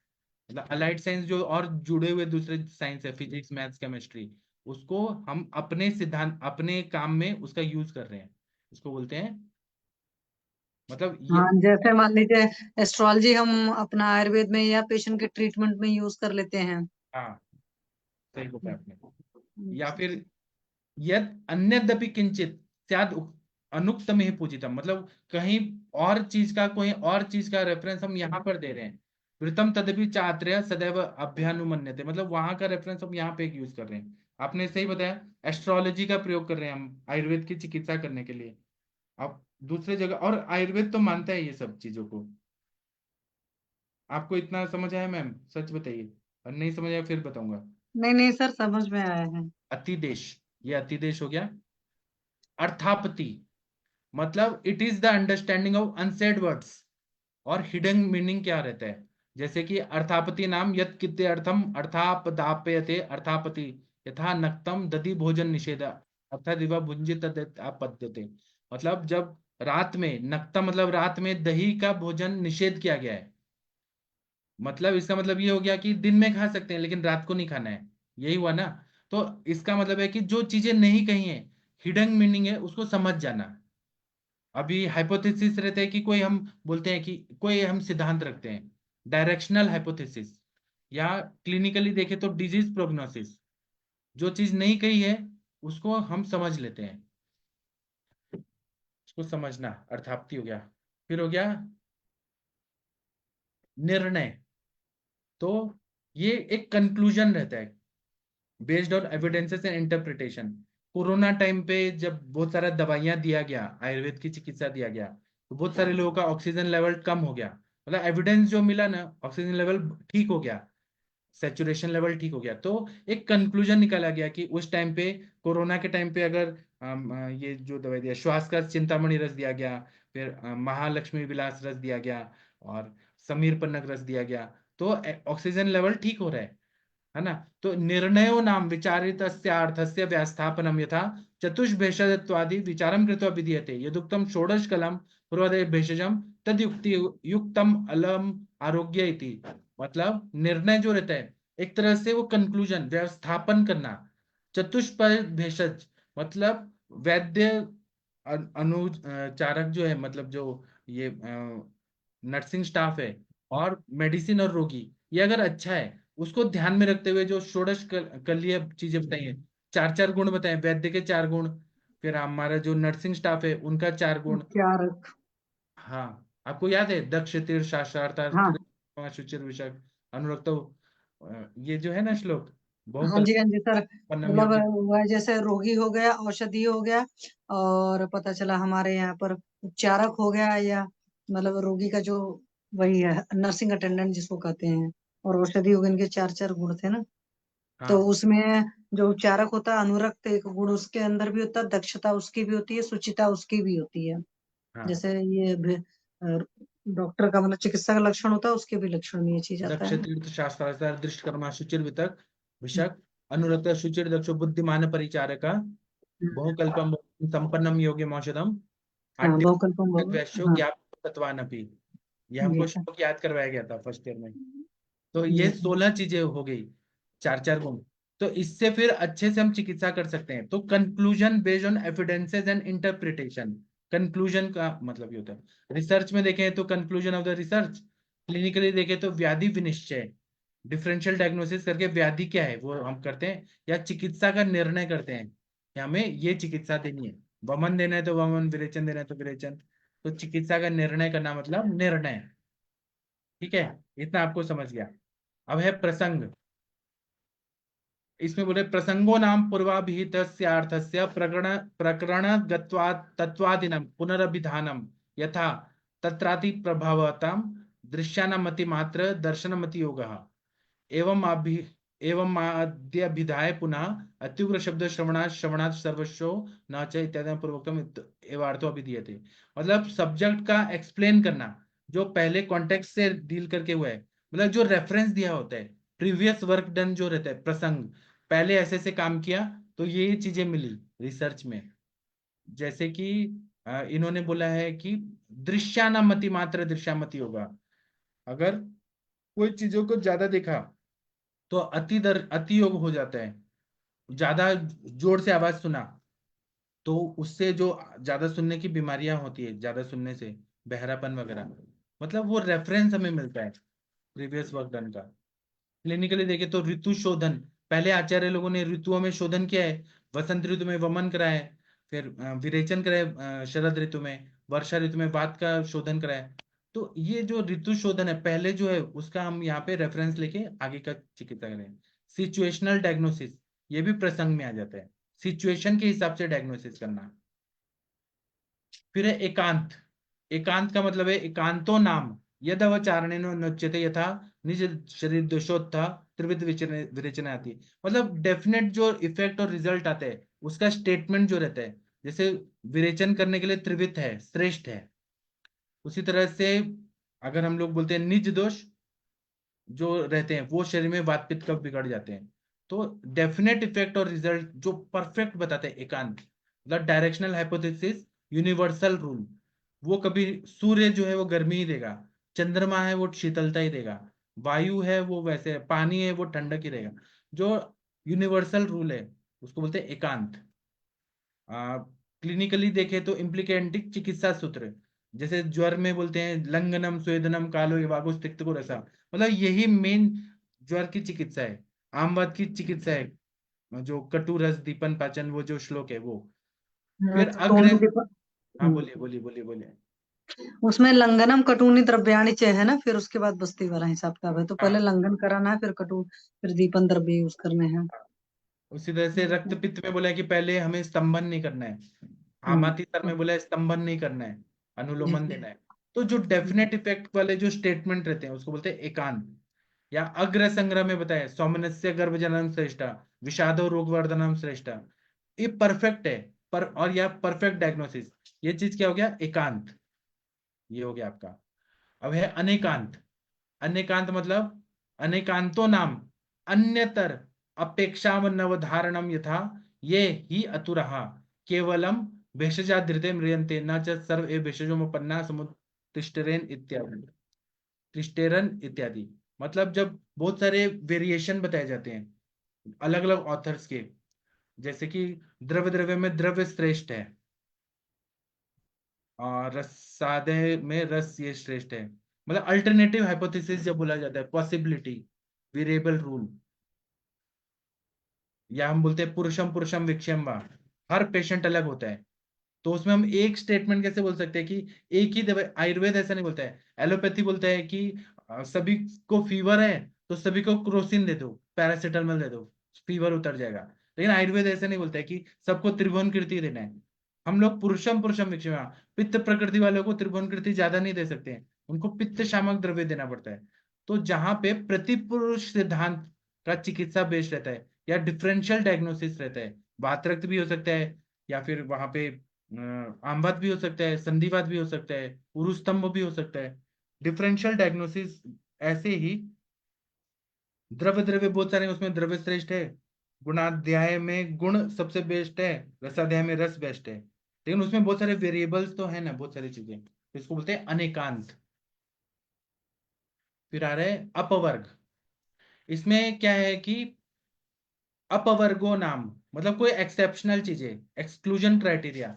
मतलब अलाइड साइंस जो और जुड़े हुए दूसरे साइंस है, फिजिक्स मैथ्स केमिस्ट्री, उसको हम अपने सिद्धांत अपने काम में उसका यूज कर रहे हैं, इसको बोलते हैं, मतलब ये। हाँ, जैसे मान लीजिए एस्ट्रोलॉजी हम अपना आयुर्वेद में या पेशेंट के ट्रीटमेंट में यूज कर लेते हैं। हाँ, सही बोला आपने। या अच्छा। फिर यद अन्यद्यपि किंचित स्याद अनुक्तम ही पूजितम, मतलब कहीं और चीज का, कोई और चीज का रेफरेंस हम यहाँ पर दे रहे हैं। वृतम तदपि चात्र्य सदैव अभ्यानुमन्यते, मतलब वहां का रेफरेंस हम यहाँ पे यूज कर रहे हैं। आपने सही बताया, एस्ट्रोलॉजी का प्रयोग कर रहे हैं हम आयुर्वेद की चिकित्सा करने के लिए। अब दूसरे जगह, और आयुर्वेद तो मानता है ये सब चीजों को। आपको इतना समझ आया मैम, सच बताइए, और नहीं समझ आया फिर बताऊंगा। नहीं नहीं सर, समझ में आया है। अतिदेश, ये अतिदेश हो गया। अर्थापति, मतलब it is the understanding of unsaid words, और हिडन मीनिंग क्या रहता है। जैसे कि अर्थापति नाम यत कित्ते अर्थम अर्थापदाप्यते अर्थापति, यथा नक्तम दधि भोजन निषेध अर्थात दिवा भुंजित आपद्यते। मतलब जब रात में, नक्तम मतलब रात में दही का भोजन निषेध किया गया है, मतलब इसका मतलब ये हो गया कि दिन में खा सकते हैं लेकिन रात को नहीं खाना है, यही हुआ ना। तो इसका मतलब है कि जो चीजें नहीं कही है, हिडन मीनिंग है, उसको समझ जाना। अभी हाइपोथेसिस रहता है कि कोई हम बोलते हैं कि कोई हम सिद्धांत रखते हैं, डायरेक्शनल हाइपोथेसिस, या क्लिनिकली देखें तो डिजीज प्रोग्नोसिस। जो चीज नहीं कही है उसको हम समझ लेते हैं, उसको समझना अर्थाप्ति हो गया। फिर हो गया निर्णय, तो ये एक कंक्लूजन रहता है based on evidences and interpretation. Corona time पे जब बहुत सारा दवाइयां दिया गया, आयुर्वेद की चिकित्सा दिया गया, तो बहुत सारे लोगों का ऑक्सीजन लेवल कम हो गया, मतलब एविडेंस जो मिला ना, ऑक्सीजन लेवल ठीक हो गया, सेचुरेशन लेवल ठीक हो गया। तो एक कंक्लूजन निकाला गया कि उस टाइम पे, कोरोना के टाइम पे, अगर ये जो दवाई दिया, श्वास का चिंतामणि रस दिया गया, फिर महालक्ष्मी विलास रस दिया गया, और समीर पन्नग रस दिया गया, तो ऑक्सीजन लेवल ठीक हो रहा है। है ना। तो निर्णयो नाम विचारितस्य अर्थस्य व्यास्थापनम यथा चतुष्भेषजत्वादि विचारम कृत्वा विधीयते यदुक्तम षोडश कलम पूर्वादय भेषजम तद युक्तम अलम आरोग्य इति। मतलब निर्णय जो रहता है एक तरह से वो कंक्लूजन व्यवस्थापन करना। चतुष्पद भेषज मतलब वैद्य अनुचारक जो है, मतलब जो ये नर्सिंग स्टाफ है और मेडिसिन और रोगी, ये अगर अच्छा है उसको ध्यान में रखते हुए जो षोडश कलीय चीजें बताई है, चार चार गुण बताए, वैद्य के 4 गुण, फिर हमारा जो नर्सिंग स्टाफ है उनका 4 गुण। उपचारक। हाँ, आपको याद है दक्ष तीर हाँ शास्त्रार्थ शुचिर विषय अनुरक्त, ये जो है ना श्लोक हाँ जी, हाँ जी सर। बहुकल्पनम मतलब योगी। वह जैसे रोगी हो गया, औषधि हो गया, और पता चला हमारे यहाँ पर उपचारक हो गया, या मतलब रोगी का जो वही है नर्सिंग अटेंडेंट जिसको कहते हैं, और औषधि हो गए, इनके 4 4 गुण थे ना। तो हाँ उसमें जो उपचारक होता है, अनुरक्त एक गुण उसके अंदर भी होता है, दक्षता उसकी भी होती है, सुचिता उसकी भी होती है। हाँ, जैसे ये डॉक्टर का मतलब चिकित्सा का लक्षण होता है, उसके भी लक्षण में ये चीज आता दक्ष है। तीर्थ शास्त्रार्थ दृष्ट कर्मा शुचिर वितक विशक अनुरक्त शुचिर दक्ष बुद्धिमान परिचारक बहुकल्पम संपन्नम योग्यम औषधम हाँ, आट्य बहुकल्पम वैश्यो हाँ, ज्ञापकत्वानपि। ये ये हमको था। श्लोक याद करवाया गया था फर्स्ट ईयर में। तो ये ये था। 16 चीजें हो गई, 4 4 गुण। तो इससे फिर अच्छे से हम चिकित्सा कर सकते हैं। तो conclusion based on evidences and interpretation, conclusion का मतलब ये होता है। रिसर्च में देखें तो conclusion of the research, clinically देखें तो व्याधि विनिश्चय, डिफरेंशियल डायग्नोसिस करके व्याधि क्या है वो हम करते हैं, या चिकित्सा का निर्णय करते हैं कि हमें ये चिकित्सा देनी है, वमन देना है तो वमन, विरेचन देना है तो विरेचन। तो चिकित्सा का निर्णय करना मतलब निर्णय। ठीक है, इतना आपको समझ गया। अब है प्रसंग। इसमें बोले प्रसंगो नाम पूर्वाभिहितस्यार्थस्य प्रकरण प्रकरण तत्वादिनम पुनरभिधानम यथा तत्राति प्रभावताम दृश्यानामति मात्र दर्शनमति योगः एवं अभि एवं आद्यभिधाय पुनः अत्युग्र शब्द श्रवणात् श्रवणात् सर्वस्व न च इत्यादि पूर्वोक्तम एवार्थो अभिधीयते। मतलब सब्जेक्ट का एक्सप्लेन करना जो पहले कॉन्टेक्स्ट से डील करके हुआ है, मतलब जो रेफरेंस दिया होता है, प्रीवियस वर्क डन जो रहता है, प्रसंग पहले ऐसे से काम किया तो ये चीजें मिली रिसर्च में। जैसे कि इन्होंने बोला है कि दृश्यानामति मात्र दृश्यामति होगा। अगर कोई चीजों को ज्यादा देखा तो अति योग हो जाता है। ज्यादा जोर से आवाज सुना तो उससे जो ज्यादा सुनने की बीमारियां होती है, ज्यादा सुनने से बहरापन वगैरह, मतलब वो रेफरेंस हमें मिलता है प्रीवियस वर्क डन का। क्लिनिकली देखे तो ऋतु शोधन, पहले आचार्य लोगों ने ऋतुओं में शोधन किया है। वसंत ऋतु में वमन कराए, फिर विरेचन कराए, शरद ऋतु में, वर्षा ऋतु में वात का शोधन कराए। तो ये जो ऋतु शोधन है पहले जो है उसका हम यहाँ पे रेफरेंस लेके आगे का चिकित्सा करें। सिचुएशनल डायग्नोसिस, ये भी प्रसंग में आ जाता है, सिचुएशन के हिसाब से डायग्नोसिस करना। फिर है एकांत। एकांत का मतलब है एकांतो नाम यदवचारणेन नोच्यते यथा निज शरीर दोषोत्था त्रिविध विरेचना आती है। मतलब डेफिनेट जो इफेक्ट और रिजल्ट आते हैं उसका स्टेटमेंट जो रहता है, जैसे विरेचन करने के लिए त्रिविध है, श्रेष्ठ है, उसी तरह से अगर हम लोग बोलते हैं निज दोष जो रहते हैं वो शरीर में वात पित्त कब बिगड़ जाते हैं। तो डेफिनेट इफेक्ट और रिजल्ट जो परफेक्ट बताते हैं एकांत, मतलब डायरेक्शनल हाइपोथेसिस, यूनिवर्सल रूल। वो कभी सूर्य जो है वो गर्मी ही देगा, चंद्रमा है वो शीतलता ही देगा, वायु है वो वैसे, पानी है वो ठंडक ही देगा। जो यूनिवर्सल रूल है उसको बोलते हैं एकांत। क्लिनिकली देखे तो इम्प्लीकेंटिक चिकित्सा सूत्र, जैसे ज्वर में बोलते हैं लंगनम स्वेदनम कालो वागुस तिक्तको रसा, मतलब यही मेन ज्वर की चिकित्सा है। आमवाद की चिकित्सा है जो कटु रस दीपन पाचन, वो जो श्लोक है वो। फिर टोन अग्र, हाँ हम्म, बोलिए बोलिए बोलिए बोलिए। उसमें लंगनम कटुनी द्रव्याणि च है ना, फिर उसके बाद बस्ती वाला हिसाब किताब है, तो पहले हाँ लंघन कराना है, फिर कटु, फिर दीपन द्रव्य यूज करने हैं। हाँ। उसी तरह से रक्त पित्त में बोला है कि पहले हमें स्तंभन नहीं करना है। आमाति तर में बोला है स्तंभन नहीं करना है, अनुलोमन देना है। तो जो डेफिनेट इफेक्ट वाले जो स्टेटमेंट रहते हैं उसको बोलते हैं एकांत। या अग्र संग्रह में बताया सौमनस्य गर्भजननम श्रेष्ठा विषादो रोगवर्धनम श्रेष्ठा, ये परफेक्ट है। पर और या परफेक्ट डायग्नोसिस, ये चीज क्या हो गया एकांत, ये हो गया आपका। अब है अनेकांत। अनेकांत मतलब अनेकांतो नाम अन्यतर अपेक्षावनवधारणम यथा ये ही अतुरहा केवलम भेषजाधृते म्रियन्ते न च सर्व ए भेषजोपन्ना समुत्तिष्ठेरन इत्यादि त्रिष्टेरन इत्यादि। मतलब जब बहुत सारे वेरिएशन बताए जाते हैं अलग अलग ऑथर्स के, जैसे कि द्रव्य द्रव्य में द्रव्य श्रेष्ठ है और रस सादे में रस ये श्रेष्ठ है, मतलब अल्टरनेटिव हाइपोथेसिस जब बोला जाता है, पॉसिबिलिटी, वेरिएबल रूल, या हम बोलते हैं पुरुषम पुरुषम विक्षम वा, हर पेशेंट अलग होता है। तो उसमें हम एक स्टेटमेंट कैसे बोल सकते हैं कि एक ही दवाई, आयुर्वेद ऐसा नहीं बोलता है, एलोपैथी बोलता है कि सभी को फीवर है तो सभी को क्रोसिन दे दो, पैरासिटामोल दे दो, फीवर उतर जाएगा। लेकिन आयुर्वेद ऐसा नहीं बोलता है कि सबको त्रिभुवन कीर्ति देना है। हम लोग पुरुषम पुरुषम विक्षम, पित्त प्रकृति वालों को त्रिभुवन कीर्ति ज्यादा नहीं दे सकते हैं, उनको पित्त शामक द्रव्य देना पड़ता है। तो जहां पे प्रतिपुरुष सिद्धांत का चिकित्सा बेस्ड रहता है या डिफरेंशियल डायग्नोसिस रहता है, वातरक्त भी हो सकता है या फिर वहां पे आमवात भी हो सकता है, संधिवात भी हो सकता है, उरुस्तंभ भी हो सकता है, डिफरेंशियल डायग्नोसिस। ऐसे ही द्रव्य द्रव्य बहुत सारे, उसमें द्रव्य श्रेष्ठ है, गुणाध्याय में गुण सबसे बेस्ट है, रसाध्याय में रस बेस्ट है, लेकिन उसमें बहुत सारे वेरिएबल्स तो है ना, बहुत सारी चीजें, तो इसको बोलते हैं अनेकांत। फिर आ रहे हैं अपवर्ग। इसमें क्या है कि अपवर्गो नाम मतलब कोई एक्सेप्शनल चीजें, एक्सक्लूजन क्राइटेरिया।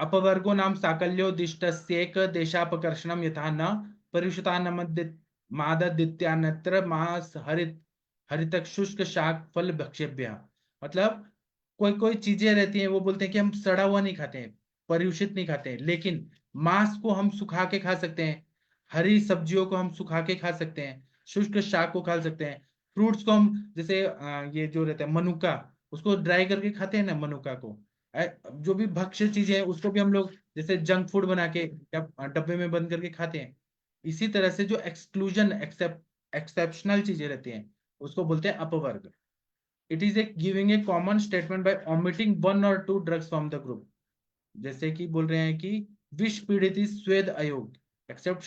अपवर्गो नाम साकल्यो दिष्टस्येक देशापकर्षणम यथा न माददित्यान्यत्र मास हरित हरितक शुष्क शाक फल भक्षेभ्य। मतलब कोई कोई चीजें रहती हैं, वो बोलते हैं कि हम सड़ा हुआ नहीं खाते हैं, परियुषित नहीं खाते हैं, लेकिन मांस को हम सुखा के खा सकते हैं, हरी सब्जियों को हम सुखा के खा सकते हैं, शुष्क शाक को खा सकते हैं, फ्रूट्स को हम जैसे ये जो रहता है मनुका, उसको ड्राई करके खाते हैं ना मनुका को। जो भी भक्ष्य चीजें हैं उसको भी हम लोग जैसे जंक फूड बना के या डब्बे में बंद करके खाते हैं। इसी तरह से जो एक्सक्लूजन एक्सेप्शनल चीजें रहती हैं उसको बोलते हैं अपवर्ग। It is a giving a common statement by omitting one or two drugs from the group. जैसे कि बोल रहे हैं कि विष पीड़ित स्वेद अयोग एक्सेप्ट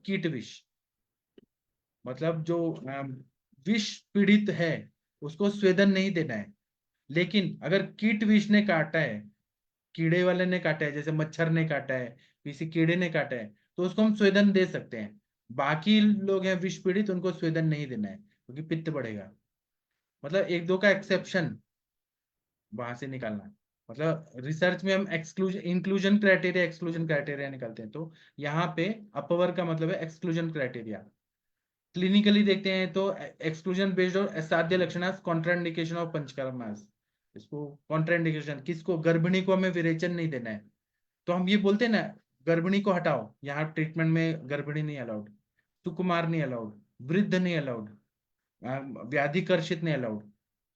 कीट विष। मतलब जो विष पीड़ित है उसको स्वेदन नहीं देना है, लेकिन अगर कीट विष ने काटा है, कीड़े वाले ने काटा है, जैसे मच्छर ने काटा है, किसी कीड़े ने काटा है, तो उसको हम स्वेदन दे सकते हैं। बाकी लोग हैं विष पीड़ित, उनको स्वेदन नहीं देना है क्योंकि पित्त बढ़ेगा। मतलब एक दो का एक्सेप्शन वहां से निकालना है। मतलब रिसर्च में हम exclusion inclusion criteria exclusion criteria निकालते हैं, तो यहाँ पे अपवर्ग का मतलब है एक्सक्लूजन क्राइटेरिया। क्लिनिकली देखते हैं तो एक्सक्लूजन बेस्ड और असाध्य लक्षण कॉन्ट्राइंडिकेशन ऑफ पंचकर्म। इसको कॉन्ट्राइंडिकेशन किसको, गर्भिणी को हमें विरेचन नहीं देना है, तो हम ये बोलते हैं ना गर्भिणी को हटाओ, यहाँ ट्रीटमेंट में गर्भिणी नहीं अलाउड, सुकुमार नहीं अलाउड, वृद्ध नहीं अलाउड, व्याधिकर्षित नहीं अलाउड।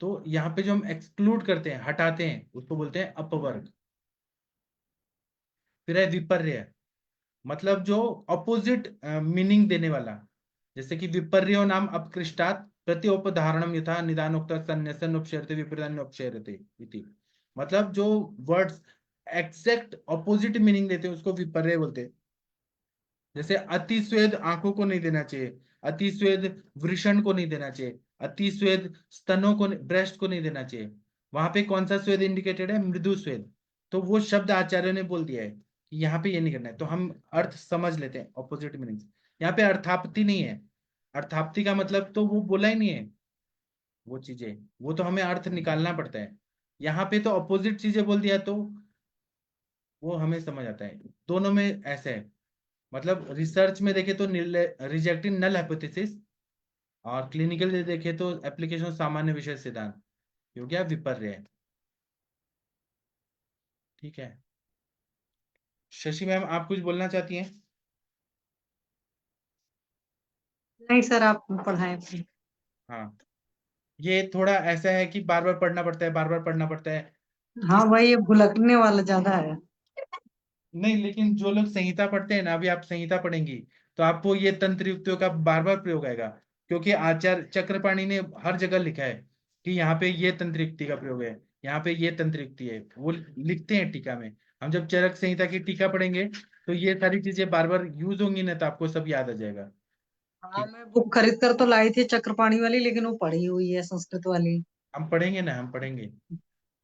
तो यहाँ पे जो हम एक्सक्लूड करते हैं, हटाते हैं, उसको बोलते हैं अपवर्ग। फिर है विपर्य, मतलब जो अपोजिट मीनिंग देने वाला, जैसे कि विपर्यो नाम अपकृष्टात प्रत्योपधारणम यथा निदानोक्त संन्यासन उपशेरते विपरीतान्य उपशेरते इति। मतलब जो वर्ड्स एग्जैक्ट अपोजिट मीनिंग देते हैं उसको विपर्य बोलते हैं। जैसे अति स्वेद आंखों को नहीं देना चाहिए, अति स्वेद वृषण को नहीं देना चाहिए, अति स्वेद स्तनों को, ब्रेस्ट को नहीं देना चाहिए। वहां पे कौन सा स्वेद इंडिकेटेड है, मृदु स्वेद। तो वो शब्द आचार्य ने बोल दिया है कि यहाँ पे ये नहीं करना है, तो हम अर्थ समझ लेते हैं ऑपोजिट मीनिंग। यहाँ पे अर्थापत्ति नहीं है, अर्थापत्ति का मतलब तो वो बोला ही नहीं है, वो चीजें वो तो हमें अर्थ निकालना पड़ता है। यहाँ पे तो अपोजिट चीजें बोल दिया तो वो हमें समझ आता है। दोनों में ऐसे है, मतलब रिसर्च में देखे तो रिजेक्टिंग नल हाइपोथेसिस, और क्लिनिकल देखे तो एप्लीकेशन सामान्य विषय सिद्धांत, हो गया विपर्य है। ठीक है, शशि मैम आप कुछ बोलना चाहती हैं? नहीं सर, आप पढ़ाएं। हाँ, ये थोड़ा ऐसा है कि बार बार पढ़ना पड़ता है, बार बार पढ़ना पड़ता है। हाँ इस भाई, ये भुलकने वाला ज्यादा है। नहीं, लेकिन जो लोग संहिता पढ़ते हैं ना, अभी आप संहिता पढ़ेंगी तो आपको ये तंत्र युक्तियों का बार बार प्रयोग आएगा, क्योंकि आचार्य चक्रपाणी ने हर जगह लिखा है कि यहाँ पे ये तंत्र युक्ति का प्रयोग है, यहाँ पे ये तंत्र युक्ति है, वो लिखते हैं टीका में। हम जब चरक संहिता की टीका पढ़ेंगे तो ये सारी चीजें बार बार यूज होंगी ना, तो आपको सब याद आ जाएगा। हाँ, मैं बुक खरीद कर तो लाई थी चक्रपाणी वाली, लेकिन वो पढ़ी हुई है संस्कृत वाली। हम पढ़ेंगे ना, हम पढ़ेंगे,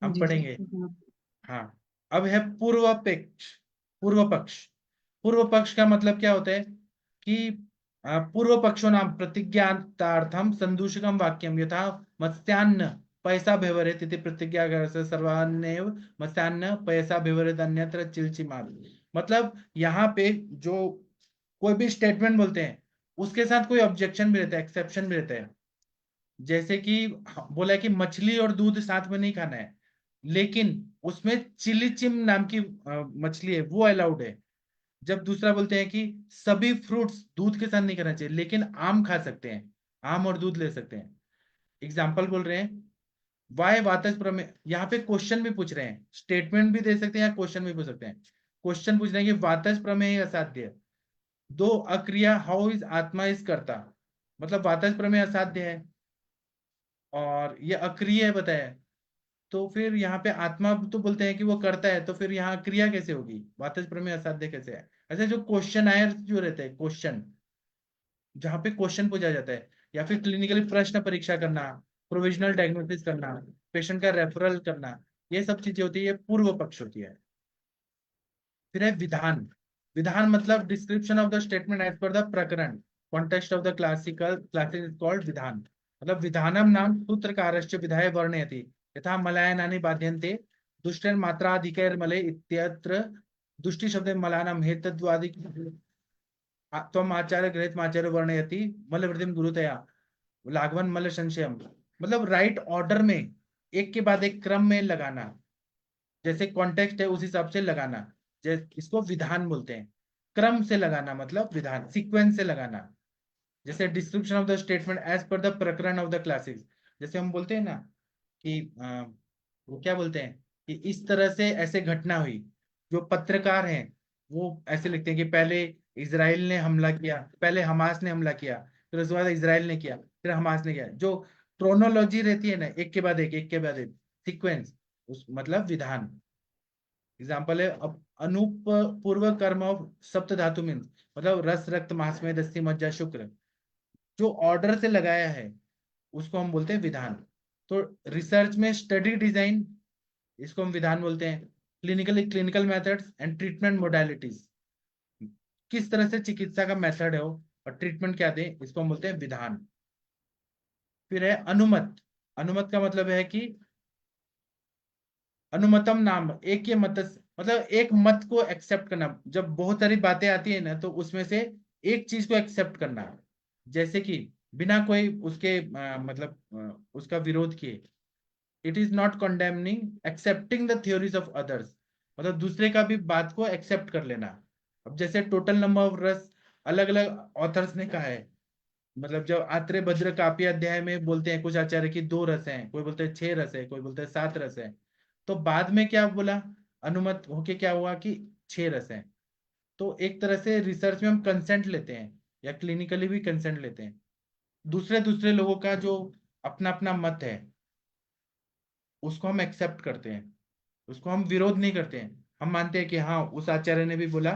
हम जी जी। पढ़ेंगे। हाँ, अब है पूर्व पक्ष। पूर्व पक्ष, पूर्व पक्ष का मतलब क्या होता है कि पूर्व पक्षो नाम प्रतिज्ञार्थम संदूषकम वाक्यम यथा मत्स्यान्न पैसा व्यवहरेत इति प्रतिज्ञा सर्वान्नेव मत्स्यान्न पैसा व्यवहरेत अन्यत्र चिलचिमार। मतलब यहाँ पे जो कोई भी स्टेटमेंट बोलते हैं उसके साथ कोई ऑब्जेक्शन भी रहता है, एक्सेप्शन भी रहता है। जैसे कि बोला है कि मछली और दूध साथ में नहीं खाना है, लेकिन उसमें चिली चिम नाम की मछली है वो अलाउड है। जब दूसरा बोलते हैं कि सभी फ्रूट्स दूध के साथ नहीं खाना चाहिए, लेकिन आम खा सकते हैं, आम और दूध ले सकते हैं। एग्जाम्पल बोल रहे हैं वाय वातज प्रमेय, यहाँ पे क्वेश्चन भी पूछ रहे हैं, स्टेटमेंट भी दे सकते हैं या क्वेश्चन भी पूछ सकते हैं। क्वेश्चन पूछ रहे हैं कि वातज प्रमेय असाध्य, दो अक्रिया हाउ इज आत्मा इज करता, मतलब वातज प्रमेय असाध्य है और ये अक्रिय है बताया, तो फिर यहाँ पे आत्मा तो बोलते हैं कि वो करता है, तो फिर यहाँ क्रिया कैसे होगी, वातज प्रमेय असाध्य कैसे है। ऐसे जो क्वेश्चन आयर जो रहते हैं, क्वेश्चन जहाँ पे क्वेश्चन पूछा जाता है, या फिर क्लिनिकली प्रश्न परीक्षा करना, प्रोविजनल डायग्नोसिस करना, पेशेंट का रेफरल करना, ये सब चीजें होती है, ये पूर्व पक्ष होती है। फिर है विधान। विधान मतलब description of the statement as पर the prakaran, context of the classics is called vidhan. मतलब विधानम नाम सूत्रकारश्च विधाय वर्णयति यथा मलयानानि बाध्यन्ते दुष्टेन मात्राधिकैर्मले इत्यत्र दुष्टि शब्द मलानाम हेतद्वादि त्वम आचार्य गृहीत आचार्य वर्णयति मलवृद्धिम गुरुतया लाघवन मल संशयम। मतलब राइट ऑर्डर में एक के बाद एक क्रम में लगाना, जैसे कॉन्टेक्स्ट है उस हिसाब से लगाना, जैसे इसको विधान बोलते हैं। क्रम से लगाना मतलब विधान, सीक्वेंस से लगाना। जैसे description of the statement as पर द प्रकरण ऑफ द क्लासेस, जैसे हम बोलते हैं ना कि वो क्या बोलते हैं कि इस तरह से ऐसे घटना हुई। जो पत्रकार हैं वो ऐसे लिखते हैं कि पहले इजराइल ने हमला किया, पहले हमास ने हमला किया, फिर उसके बाद इजराइल ने किया, फिर हमास ने किया। जो क्रोनोलॉजी रहती है ना, एक के बाद एक के बाद एक सीक्वेंस, उस मतलब विधान। एग्जाम्पल है अब अनूप पूर्व कर्म ऑफ सप्त धातु मीन्स, मतलब रस रक्त मांस में दस्ती मज्जा शुक्र, जो ऑर्डर से लगाया है उसको हम बोलते हैं विधान। तो रिसर्च में स्टडी डिजाइन, इसको हम विधान बोलते हैं। Clinical methods and treatment modalities, किस तरह से चिकित्सा का मेथड है वो और ट्रीटमेंट क्या दे, इसको हम बोलते हैं विधान। फिर है अनुमत। अनुमत का मतलब है कि अनुमतम नाम एक ये मत, मतलब एक मत को एक्सेप्ट करना। जब बहुत सारी बातें आती है ना तो उसमें से एक चीज को एक्सेप्ट करना, जैसे कि बिना कोई उसके मतलब उसका विरोध किए। It is not condemning accepting the theories of others, मतलब दूसरे का भी बात को एक्सेप्ट कर लेना। अब जैसे टोटल नंबर ऑफ रस अलग अलग ऑथर्स ने कहा है, मतलब जब आत्रेय भद्र काव्य अध्याय में बोलते हैं कुछ आचार्य की 2 रस हैं, कोई बोलते हैं 6 रस है, कोई बोलते हैं 7 रस है, तो बाद में क्या बोला, अनुमत होके क्या हुआ कि 6 रस हैं। तो एक तरह से रिसर्च में हम कंसेंट लेते हैं या क्लिनिकली भी कंसेंट लेते हैं। दूसरे दूसरे लोगों का जो अपना अपना मत है उसको हम एक्सेप्ट करते हैं, उसको हम विरोध नहीं करते हैं। हम मानते हैं कि हाँ उस आचार्य ने भी बोला,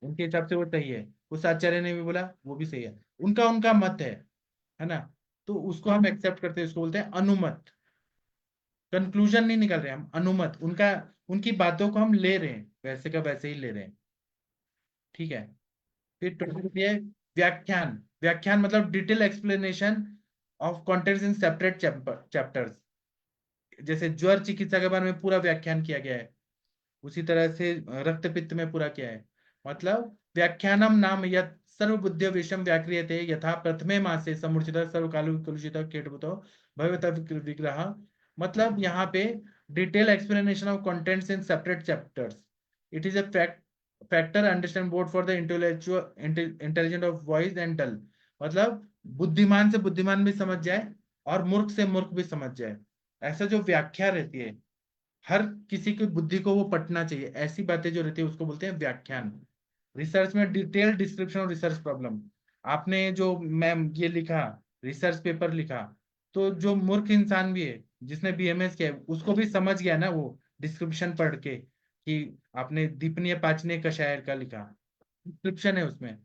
उनके हिसाब से वो सही है, उस आचार्य ने भी बोला वो भी सही है, उनका उनका मत है ना। तो उसको हम एक्सेप्ट करते हैं, उसको बोलते हैं अनुमत। कंक्लूजन नहीं निकल रहे हम, अनुमत, उनका उनकी बातों को हम ले रहे हैं, वैसे का वैसे ही ले रहे हैं। ठीक है। फिर टॉपिक है व्याख्यान। व्याख्यान मतलब detail explanation of contents in separate chapters. जैसे ज्वर चिकित्सा के बारे में पूरा व्याख्यान किया गया है, उसी तरह से रक्त पित्त में पूरा किया है। मतलब व्याख्यानम नाम यत् सर्वबुद्ध्य विषम व्याक्रियते यथा प्रथमे मासे समूर्छित सर्वकाल कलुषित कीटभूतो भगवत विग्रह। मतलब यहाँ पे detail explanation of contents in separate chapters. It is a factor understand board for the intelligent of voice and dull. मतलब बुद्धिमान से बुद्धिमान भी समझ जाए और मूर्ख से मूर्ख भी समझ जाए, ऐसा जो व्याख्या रहती है हर किसी की बुद्धि को वो पटना चाहिए, ऐसी बातें जो रहती है उसको बोलते हैं व्याख्यान। रिसर्च में detail description of research problem. आपने जो मैम ये लिखा, रिसर्च पेपर लिखा, तो जो मूर्ख इंसान भी है जिसने बीएमएस किया है उसको भी समझ गया ना वो डिस्क्रिप्शन पढ़ के कि आपने दीपनीय पाचनीय कषायर का लिखा, डिस्क्रिप्शन है उसमें।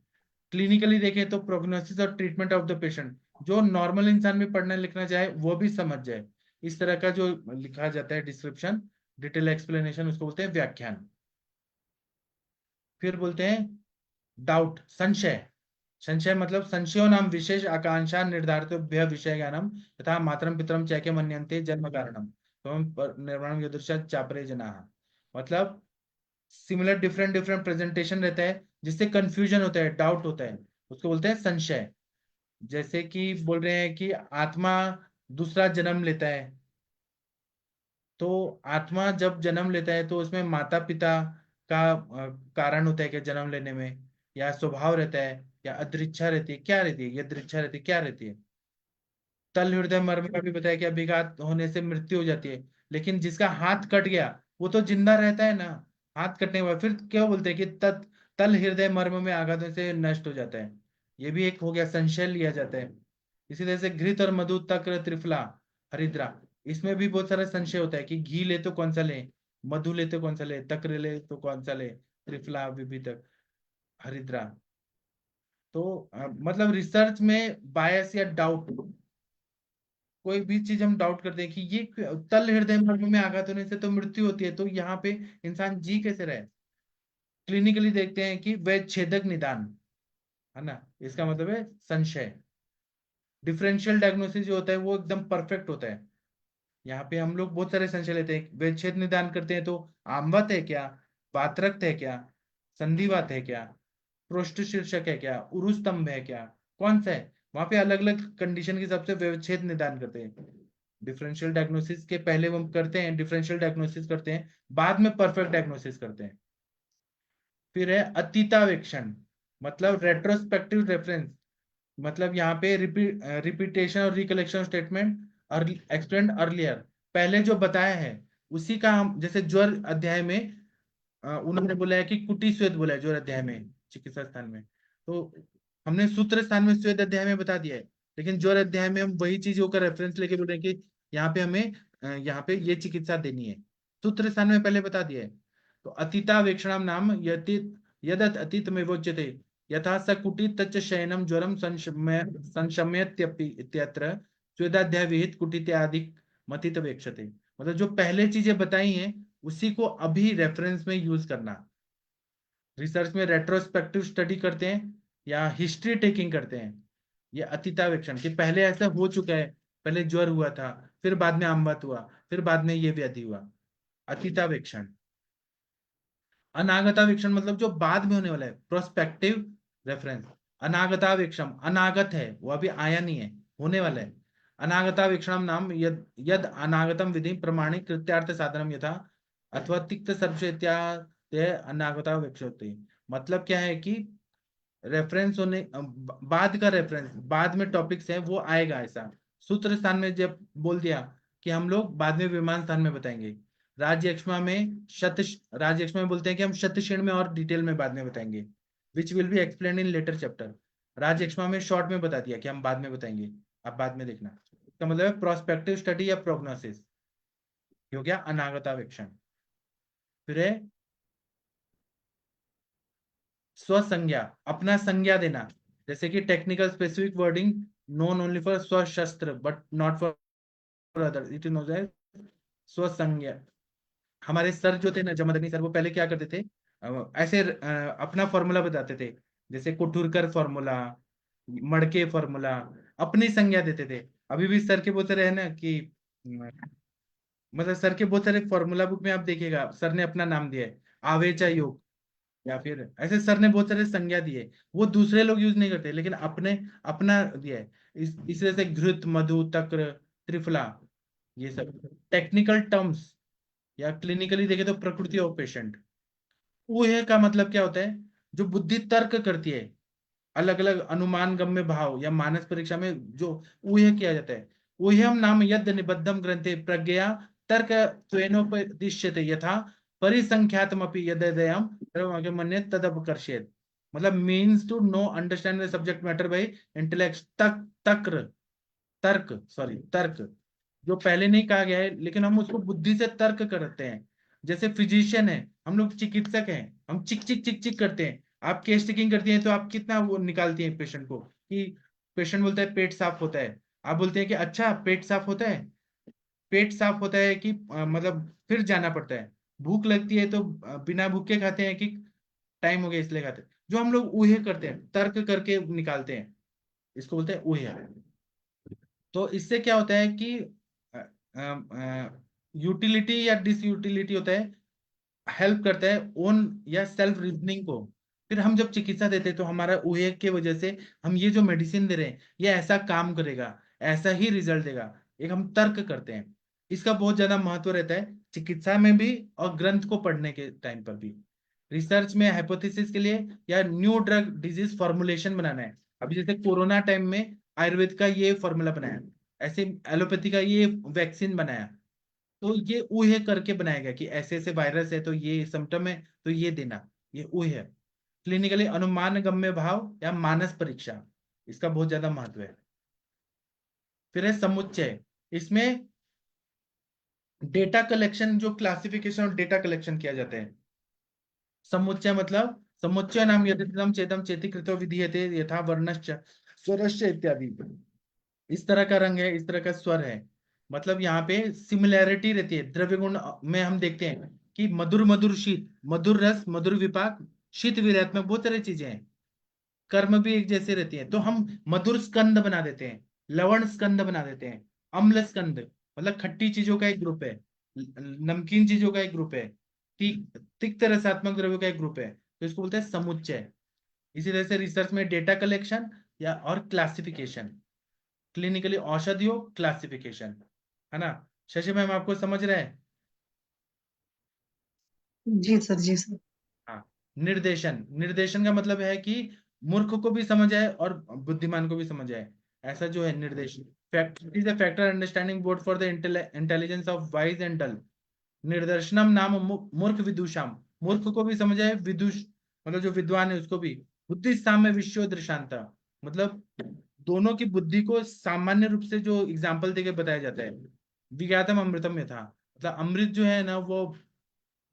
क्लिनिकली देखें तो प्रोग्नोसिस और ट्रीटमेंट ऑफ द पेशेंट, जो नॉर्मल इंसान भी पढ़ना लिखना चाहे वो भी समझ जाए, इस तरह का जो लिखा जाता है डिस्क्रिप्शन, डिटेल एक्सप्लेनेशन, उसको बोलते हैं व्याख्यान। फिर बोलते हैं डाउट, संशय। संशय मतलब संशयो नाम विशेष आकांक्षा निर्धारित विषय ज्ञानम तथा मातरम पितरम चैके मन्यन्ते जन्म कारणम निर्माणम यदृशा चापरे जनाः। मतलब सिमिलर डिफरेंट डिफरेंट प्रेजेंटेशन रहता है जिससे कंफ्यूजन होता है, डाउट होता है, उसको बोलते हैं संशय। जैसे कि बोल रहे हैं कि आत्मा दूसरा जन्म लेता है, तो आत्मा जब जन्म लेता है तो उसमें माता पिता का कारण होता है कि जन्म लेने में, या स्वभाव रहता है, या अदृच्छा रहती है, क्या रहती है, यदृच्छा रहती है, क्या रहती है। तल हृदय मर्म का भी बताया कि अभिघात होने से मृत्यु हो जाती है, लेकिन जिसका हाथ कट गया वो तो जिंदा रहता है ना, हाथ कटने के बाद फिर क्या बोलते हैं कि तल हृदय मर्म में आघात होने से नष्ट हो जाता है। ये भी एक हो गया, संशय लिया जाता है। इसी तरह से घृत और मधु तक्र त्रिफला हरिद्रा, इसमें भी बहुत सारा संशय होता है कि घी ले तो कौन सा ले, मधु ले तो कौन सा ले, तक्र ले तो कौन सा ले, त्रिफला विभितक हरिद्रा। तो मतलब रिसर्च में बायस या डाउट, कोई भी चीज हम डाउट करते हैं कि ये तल हृदय मर्म में आघात होने से तो मृत्यु होती है, तो यहाँ पे इंसान जी कैसे रहे। क्लिनिकली देखते हैं कि वैध छेदक निदान, है ना, इसका मतलब है संशय। डिफरेंशियल डायग्नोसिस जो होता है वो एकदम परफेक्ट होता है। यहाँ पे हम लोग बहुत सारे संशय लेते हैं, वैध निदान करते हैं तो आमवत है क्या, पात्रक्त है क्या, संधिवात है क्या, पृष्ठ शीर्षक है क्या, उरुस्तंभ है क्या, कौन सा है, वहां पे अलग अलग कंडीशन के हिसाब से व्यवच्छेद निदान करते हैं। डिफरेंशियल डायग्नोसिस के पहले हम करते हैं, डिफरेंशियल डायग्नोसिस करते हैं, बाद में परफेक्ट डायग्नोसिस करते हैं। फिर है अतीतावेक्षण, मतलब रेट्रोस्पेक्टिव रेफरेंस, मतलब यहाँ पे रिपीटेशन और रिकलेक्शन स्टेटमेंट और एक्सप्लेन अर्लियर, पहले जो बताया है उसी का हम, जैसे ज्वर अध्याय में उन्होंने बोला है कि कुटी श्वेत बोला है ज्वर अध्याय में चिकित्सा स्थान में, तो हमने सूत्र स्थान में श्वेत अध्याय में बता दिया है, लेकिन ज्वर अध्याय में हम वही चीजों का रेफरेंस लेके बोल रहे हैं कि यहाँ पे हमें यहाँ पे ये चिकित्सा देनी है, सूत्र स्थान में पहले बता दिया है। तो अतीतावेक्षणाम नाम यदत अतीत में वोच्यते यथा स कुटी तच्च शयनम ज्वरम संशम्यत्यपि इत्यत्र स्वेदाध्याय विहित कुटित्यादि मतित वेक्षते। मतलब जो पहले चीजें बताई हैं उसी को अभी रेफरेंस में यूज करना। रिसर्च में रेट्रोस्पेक्टिव स्टडी करते हैं या हिस्ट्री टेकिंग करते हैं, ये अतीतावेक्षण कि पहले ऐसा हो चुका है, पहले ज्वर हुआ था, फिर बाद में अमवत हुआ, फिर बाद में ये व्याधि हुआ, अतीतावेक्षण। अनागतावेक्षण मतलब जो बाद में होने वाला है, प्रोस्पेक्टिव रेफरेंस। अनागतावेक्षण अनागत है, वो अभी आया नहीं है, होने वाला है। अनागतावेक्षण नाम यद यद अनागतम विधि प्रमाणिक कृत्यार्थ साधनम यथा अथवा तिक्त सर्वस्व इत्यादि अनागतावेक्षते। मतलब क्या है कि रेफरेंस होने बाद का रेफरेंस, बाद में टॉपिक्स है वो आएगा ऐसा। सूत्र स्थान में जब बोल दिया कि हम लोग बाद में विमान स्थान में बताएंगे, राज्यक्ष्मा में राज्यक्ष्मा में बोलते हैं कि हम शतशीर्ण में और डिटेल में बाद में बताएंगे, which will be explain in later chapter. राज्यक्ष्मा में शॉर्ट में बता दिया कि हम बाद में बताएंगे, आप बाद में देखना। इसका मतलब है प्रोस्पेक्टिव स्टडी या प्रोग्नोसिस, हो गया अनागतावेक्षण। फिर है स्वसंज्ञा, अपना संज्ञा देना, जैसे कि technical specific wording known only for swashastra but not for other, it is known as swasangya. हमारे सर जो थे ना, जमदग्नि सर, वो पहले क्या करते थे, ऐसे अपना फॉर्मूला बताते थे, जैसे कुटुरकर फॉर्मूला, मड़के फॉर्मूला, अपनी संज्ञा देते थे। अभी भी सर के बहुत सारे है ना कि मतलब सर के बहुत सारे फॉर्मूला बुक में आप देखिएगा सर ने अपना नाम दिया है, आवेचा योग, या फिर ऐसे सर ने बहुत सारे संज्ञा दिए, वो दूसरे लोग यूज नहीं करते लेकिन अपने अपना दिया है। इस तरह से घृत मधु तक्र त्रिफला, ये सब टेक्निकल टर्म्स। या क्लिनिकली देखे तो प्रकृति ऑफ पेशेंट। ऊहे का मतलब क्या होता है, जो बुद्धि तर्क करती है, अलग अलग अनुमान गम्य भाव या मानस परीक्षा में जो ऊहे किया जाता है। ऊह्यम नाम यद निबद्धम ग्रंथे प्रज्ञया तर्क त्वेनोपदिश्यते यथा परिसंख्यातमपि यदयम् सर्वमन्ये तदपकर्षेत। मतलब means to know understand the subject matter by intellect तर्क, जो पहले नहीं कहा गया है लेकिन हम उसको बुद्धि से तर्क करते हैं। जैसे फिजिशियन है, हम लोग चिकित्सक हैं, हम चिक चिक चिक चिक करते हैं, आप केस टेकिंग करती हैं तो आप कितना वो निकालती हैं पेशेंट को, कि पेशेंट बोलता है पेट साफ होता है, आप बोलते हैं कि अच्छा पेट साफ होता है, पेट साफ होता है कि मतलब फिर जाना पड़ता है, भूख लगती है तो बिना भूखे खाते हैं कि टाइम हो गया इसलिए खाते हैं। जो हम लोग ऊहे करते हैं, तर्क करके निकालते हैं, इसको बोलते हैं ऊहे। तो इससे क्या होता है कि यूटिलिटी या डिसयूटिलिटी होता है, हेल्प करता है ओन या सेल्फ रीजनिंग को। फिर हम जब चिकित्सा देते हैं तो हमारा ऊहे के वजह से हम ये जो मेडिसिन दे रहे हैं ये ऐसा काम करेगा, ऐसा ही रिजल्ट देगा, एक हम तर्क करते हैं। इसका बहुत ज्यादा महत्व रहता है चिकित्सा में भी और ग्रंथ को पढ़ने के टाइम पर भी। रिसर्च में हाइपोथेसिस के लिए या न्यू ड्रग डिजीज फॉर्मुलेशन बनाना है, अभी जैसे कोरोना टाइम में आयुर्वेद का ये फॉर्मूला बनाया, ऐसे एलोपैथी का ये वैक्सीन बनाया, तो ये ऊहे करके बनाया गया कि ऐसे ऐसे वायरस है तो ये सिम्टम है तो ये देना, ये ऊहे। क्लिनिकली अनुमान गम्य भाव या मानस परीक्षा, इसका बहुत ज्यादा महत्व है। फिर है समुच्चय, इसमें डेटा कलेक्शन, जो क्लासिफिकेशन और डेटा कलेक्शन किया जाता है। समुच्चय मतलब समुच्चय नाम यदिदं चेदं चेति कृतो विधीयते यथा वर्णश्च स्वरश्च इत्यादि। इस तरह का रंग है, इस तरह का स्वर है, मतलब यहाँ पे सिमिलैरिटी रहती है। द्रव्य गुण में हम देखते हैं कि मधुर मधुर शीत, मधुर रस, मधुर विपाक, शीत वीर्यात्मक, बहुत सारी चीजें हैं। कर्म भी एक जैसे रहती है, तो हम मधुर स्कंद बना देते हैं, लवण स्कंद बना देते हैं, अम्ल स्कंद मतलब खट्टी चीजों का एक ग्रुप है, नमकीन चीजों का एक ग्रुप है, तिक्त रसात्मक द्रव्यों का एक ग्रुप है, तो इसको बोलते हैं समुच्चय। इसी तरह से रिसर्च में डेटा कलेक्शन या और क्लासिफिकेशन, क्लिनिकली औषधियों क्लासिफिकेशन, है ना। शशि मैम आपको समझ रहे हैं? जी सर, जी सर। हाँ। निर्देशन, निर्देशन का मतलब है कि मूर्ख को भी समझ आए और बुद्धिमान को भी समझ आए, ऐसा जो है निर्देश। Fact is a factor understanding board for the intelligence of wise and dull. निर्दर्शनम नाम मूर्ख विदुषाम, मूर्ख को भी समझ आए, विदुष मतलब जो विद्वान है उसको भी। बुद्धि साम्य विश्व दृष्टांता, मतलब दोनों की बुद्धि को सामान्य रूप से जो एग्जाम्पल देके बताया जाता है। विज्ञातम अमृतम यथा, मतलब अमृत जो है ना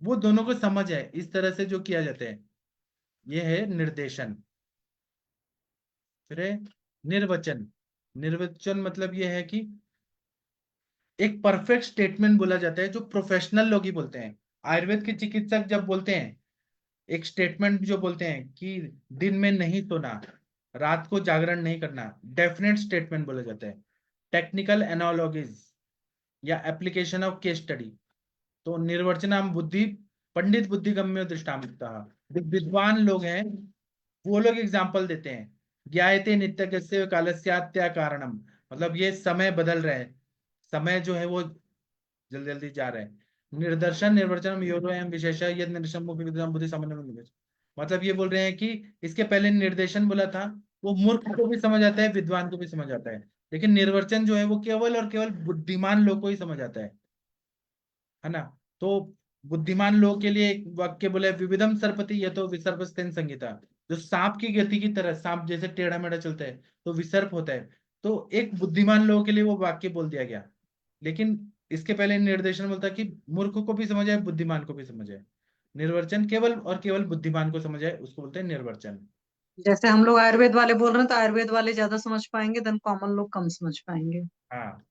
वो दोनों को समझ है, इस तरह से जो किया जाता है, ये है निर्देशन। फिर है निर्वचन, निर्वचन मतलब ये है कि एक परफेक्ट स्टेटमेंट बोला जाता है जो प्रोफेशनल लोग ही बोलते हैं। आयुर्वेद के चिकित्सक जब बोलते हैं एक स्टेटमेंट जो बोलते हैं कि दिन में नहीं सोना, रात को जागरण नहीं करना, डेफिनेट स्टेटमेंट बोला जाता है। टेक्निकल एनालॉजीज या एप्लीकेशन ऑफ केस स्टडी, तो निर्वचनाम बुद्धि पंडित बुद्धिगम्य दृष्टांतः, विद्वान लोग हैं वो लोग एग्जाम्पल देते हैं। ज्ञायते नित्यस्य कालस्यात्या कारणम, मतलब ये समय बदल रहा है, समय जो है वो जल्दी जल्दी जा रहा है। निर्दर्शन निर्वचन योरो एवं विशेष यद निर्देशन बुद्धि सामान्य में, मतलब ये बोल रहे हैं कि इसके पहले निर्देशन बोला था, वो मूर्ख को भी समझ आता है, विद्वान को भी समझ आता है, लेकिन निर्वचन जो है वो केवल और केवल बुद्धिमान लोग को ही समझ आता है ना। तो बुद्धिमान लोग के लिए एक वाक्य बोले, विविधम सर्पति यह तो विसर्पस्तेन संहिता, जो सांप की गति की तरह, सांप जैसे टेढ़ा मेढ़ा चलता है तो विसर्प होता है, तो एक बुद्धिमान लोगों के लिए वो वाक्य बोल दिया गया। लेकिन इसके पहले निर्देशन बोलता कि मूर्ख को भी समझ आए, बुद्धिमान को भी समझ आए। निर्वचन केवल और केवल बुद्धिमान को समझ आए, उसको बोलते हैं निर्वचन। जैसे हम लोग आयुर्वेद वाले बोल रहे हैं तो आयुर्वेद वाले ज्यादा समझ पाएंगे, देन कॉमन लोग कम समझ पाएंगे। हाँ,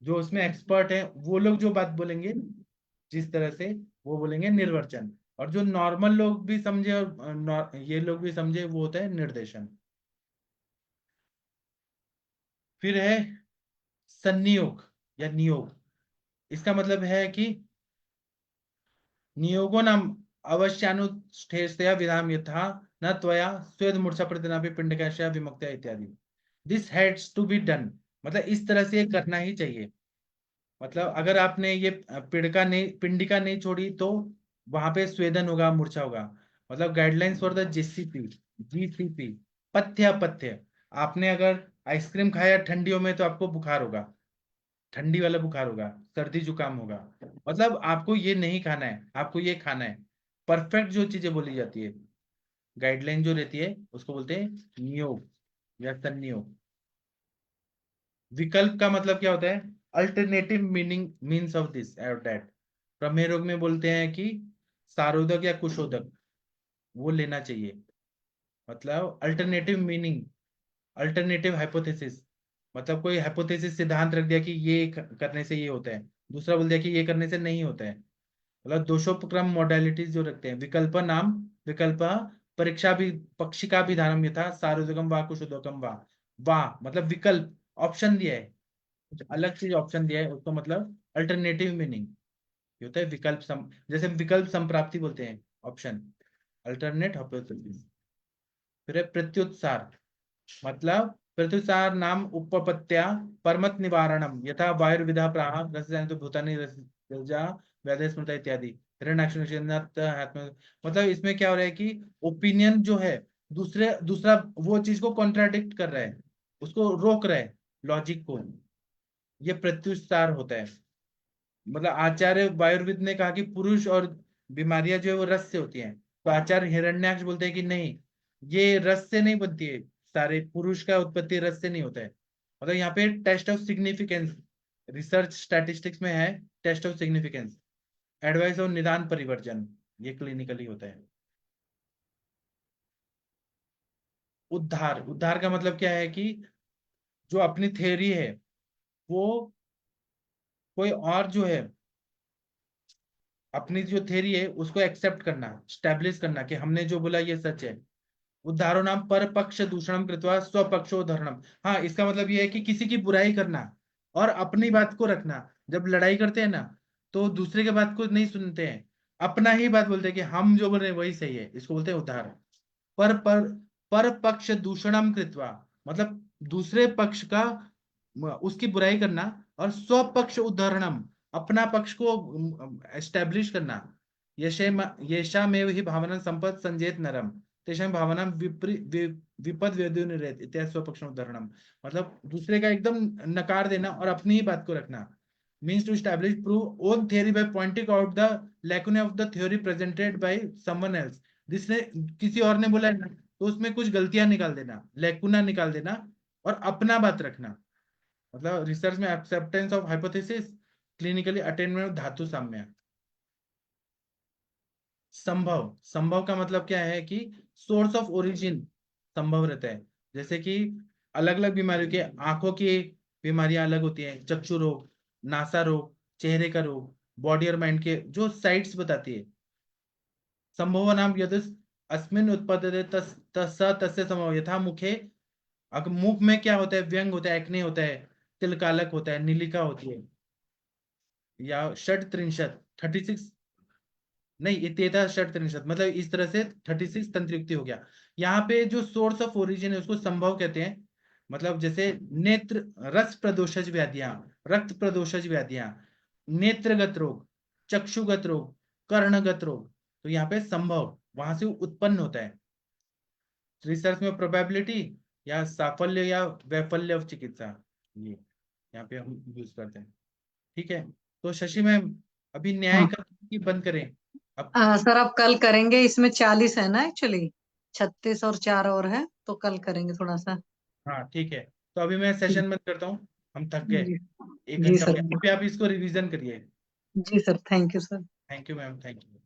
जो उसमें एक्सपर्ट है वो लोग जो बात बोलेंगे जिस तरह से, वो बोलेंगे निर्वचन, और जो नॉर्मल लोग भी समझे और ये लोग भी समझे, वो होता है निर्देशन। फिर है संनियोग या नियोग, इसका मतलब है कि नियोगो नाम अवश्यानुष्ठेयस्य विधाम यथा न त्वया स्वेद मूर्छा प्रतिनापि पिंडकाशय विमुक्त्या इत्यादि। This heads to be done, मतलब इस तरह से करना ही चाहिए। मतलब अगर आपने ये पिंडिका नहीं छोड़ी तो वहां पे स्वेदन होगा, मूर्छा होगा। मतलब guidelines for the GCP, GCP, पथ्य पथ्य। आपने अगर आइसक्रीम खाया ठंडियों में तो आपको बुखार होगा, ठंडी वाला बुखार होगा, सर्दी जुकाम होगा, मतलब आपको ये नहीं खाना है, आपको ये खाना है। परफेक्ट जो चीजें बोली जाती है, गाइडलाइन जो रहती है, उसको बोलते हैं नियोग या संनियोग। विकल्प का मतलब क्या होता है? Alternative meaning means of this और दैट। प्रमेय रोग में बोलते हैं कि सारोधक या कुशोदक वो लेना चाहिए, मतलब अल्टरनेटिव मीनिंग, अल्टरनेटिव हाइपोथेसिस, मतलब कोई हाइपोथेसिस सिद्धांत रख दिया कि ये करने से ये होता है, दूसरा बोल दिया कि ये करने से नहीं होता है। मतलब दोषोपक्रम मोडालिटीज जो रखते हैं, विकल्प नाम विकल्प परीक्षा भी पक्षिका भी धारम यथा सारोदकम वा कुशोदकम वा, वाह मतलब विकल्प, ऑप्शन दिया है, कुछ अलग चीज ऑप्शन दिया है, उसको मतलब अल्टरनेटिव मीनिंग ये होता है विकल्प जैसे विकल्प संप्राप्ति बोलते हैं, ऑप्शन, अल्टरनेट हाइपोथेसिस। फिर है प्रत्युत्सार, मतलब प्रत्युत्सार नाम उपपत्त्या परमत निवारणम यथा वायुर्विधा प्राह रसजनित भूतानि रजा व्याधि स्मृता इत्यादि। मतलब इसमें क्या हो रहा है कि ओपिनियन जो है दूसरा वो चीज को कॉन्ट्राडिक्ट कर रहा है, उसको रोक रहा है, लॉजिक को, ये प्रत्युत्सार होता है। मतलब आचार्य वायुर्विद ने कहा कि पुरुष और बीमारियां जो है वो रस से होती हैं, तो आचार्य हिरण्याक्ष बोलते हैं कि नहीं, ये रस से नहीं बनती है, सारे पुरुष का उत्पत्ति रस से नहीं होता है। मतलब यहाँ पे test of significance, research statistics में है टेस्ट ऑफ सिग्निफिकेंस, एडवाइस और निदान परिवर्जन, ये क्लिनिकली होता है। उद्धार, उद्धार का मतलब क्या है कि जो अपनी थ्योरी है वो कोई और जो है अपनी जो थ्योरी है उसको एक्सेप्ट करना, स्टैब्लिश करना कि हमने जो बोला ये सच है। उदाहरण नाम पर पक्ष दूषणम कृत्वा स्वपक्षोधरणम। हाँ, इसका मतलब ये है कि किसी की बुराई करना और अपनी बात को रखना। जब लड़ाई करते हैं ना तो दूसरे के बात को नहीं सुनते हैं, अपना ही बात बोलते हैं कि हम जो बोल रहे हैं वही सही है, इसको बोलते हैं उदाहरण। पर पक्ष दूषणम कृत्वा, मतलब दूसरे पक्ष का उसकी बुराई करना, और स्वपक्ष उदाहरणम, अपना पक्ष को एस्टेब्लिश करना। येषामेव हि भावना संपद संजेत नरम तेषां भावना विपद वेदुनिरेत इत्यादि स्वपक्ष उदाहरणम। मतलब दूसरे का एकदम नकार देना और अपनी ही बात को रखना, means to establish prove own theory by pointing out the lacunae of the theory presented by someone else. जिसने किसी और ने बोला है ना तो उसमें कुछ गलतियां निकाल देना, लैकुना निकाल देना और अपना बात रखना। मतलब रिसर्च में acceptance of hypothesis, clinically attainment धातु साम्य। संभव, संभव का मतलब क्या है कि सोर्स ऑफ ओरिजिन संभव रहता है। जैसे कि अलग अलग बीमारियों के, आंखों की बीमारियां अलग होती हैं, चक्षु रोग, नासा रोग, चेहरे का रोग, बॉडी और माइंड के जो साइट्स बताती है। संभव नाम यदि अस्मिन उत्पद्यते तस्य संभव यथा मुखे, अगर मुख में क्या होता है, व्यंग होता है, एक्ने होता है, तिलकालक होता है, नीलिका होती है, या षट त्रिंशत 36, नहीं ये तेता षट त्रिंशत, मतलब इस तरह से 36 तंत्रुक्ति हो गया। यहाँ पे जो सोर्स ऑफ ओरिजिन है उसको संभव कहते हैं। मतलब जैसे नेत्र रस प्रदोषज व्याधियां, रक्त प्रदोषज व्याधियां, नेत्रगत रोग, चक्षुगत रोग, कर्णगत रोग, तो यहाँ पे संभव वहां से उत्पन्न होता है। रिसर्च में प्रोबेबिलिटी या साफल्य या वैफल्य ऑफ चिकित्सा, ये यहाँ पे हम यूज करते हैं। ठीक है, तो शशि मैम अभी न्याय हाँ। का की बंद करें अब। सर अब कल करेंगे, इसमें 40 है ना एक्चुअली, 36 और 4 और है, तो कल करेंगे थोड़ा सा। हाँ ठीक है, तो अभी मैं सेशन बंद करता हूँ, हम थक गए, जी। 1 जी घंटा हो सर। गया। अभी आप इसको रिवीजन करिए। जी sir, thank you sir. Thank you ma'am, thank you.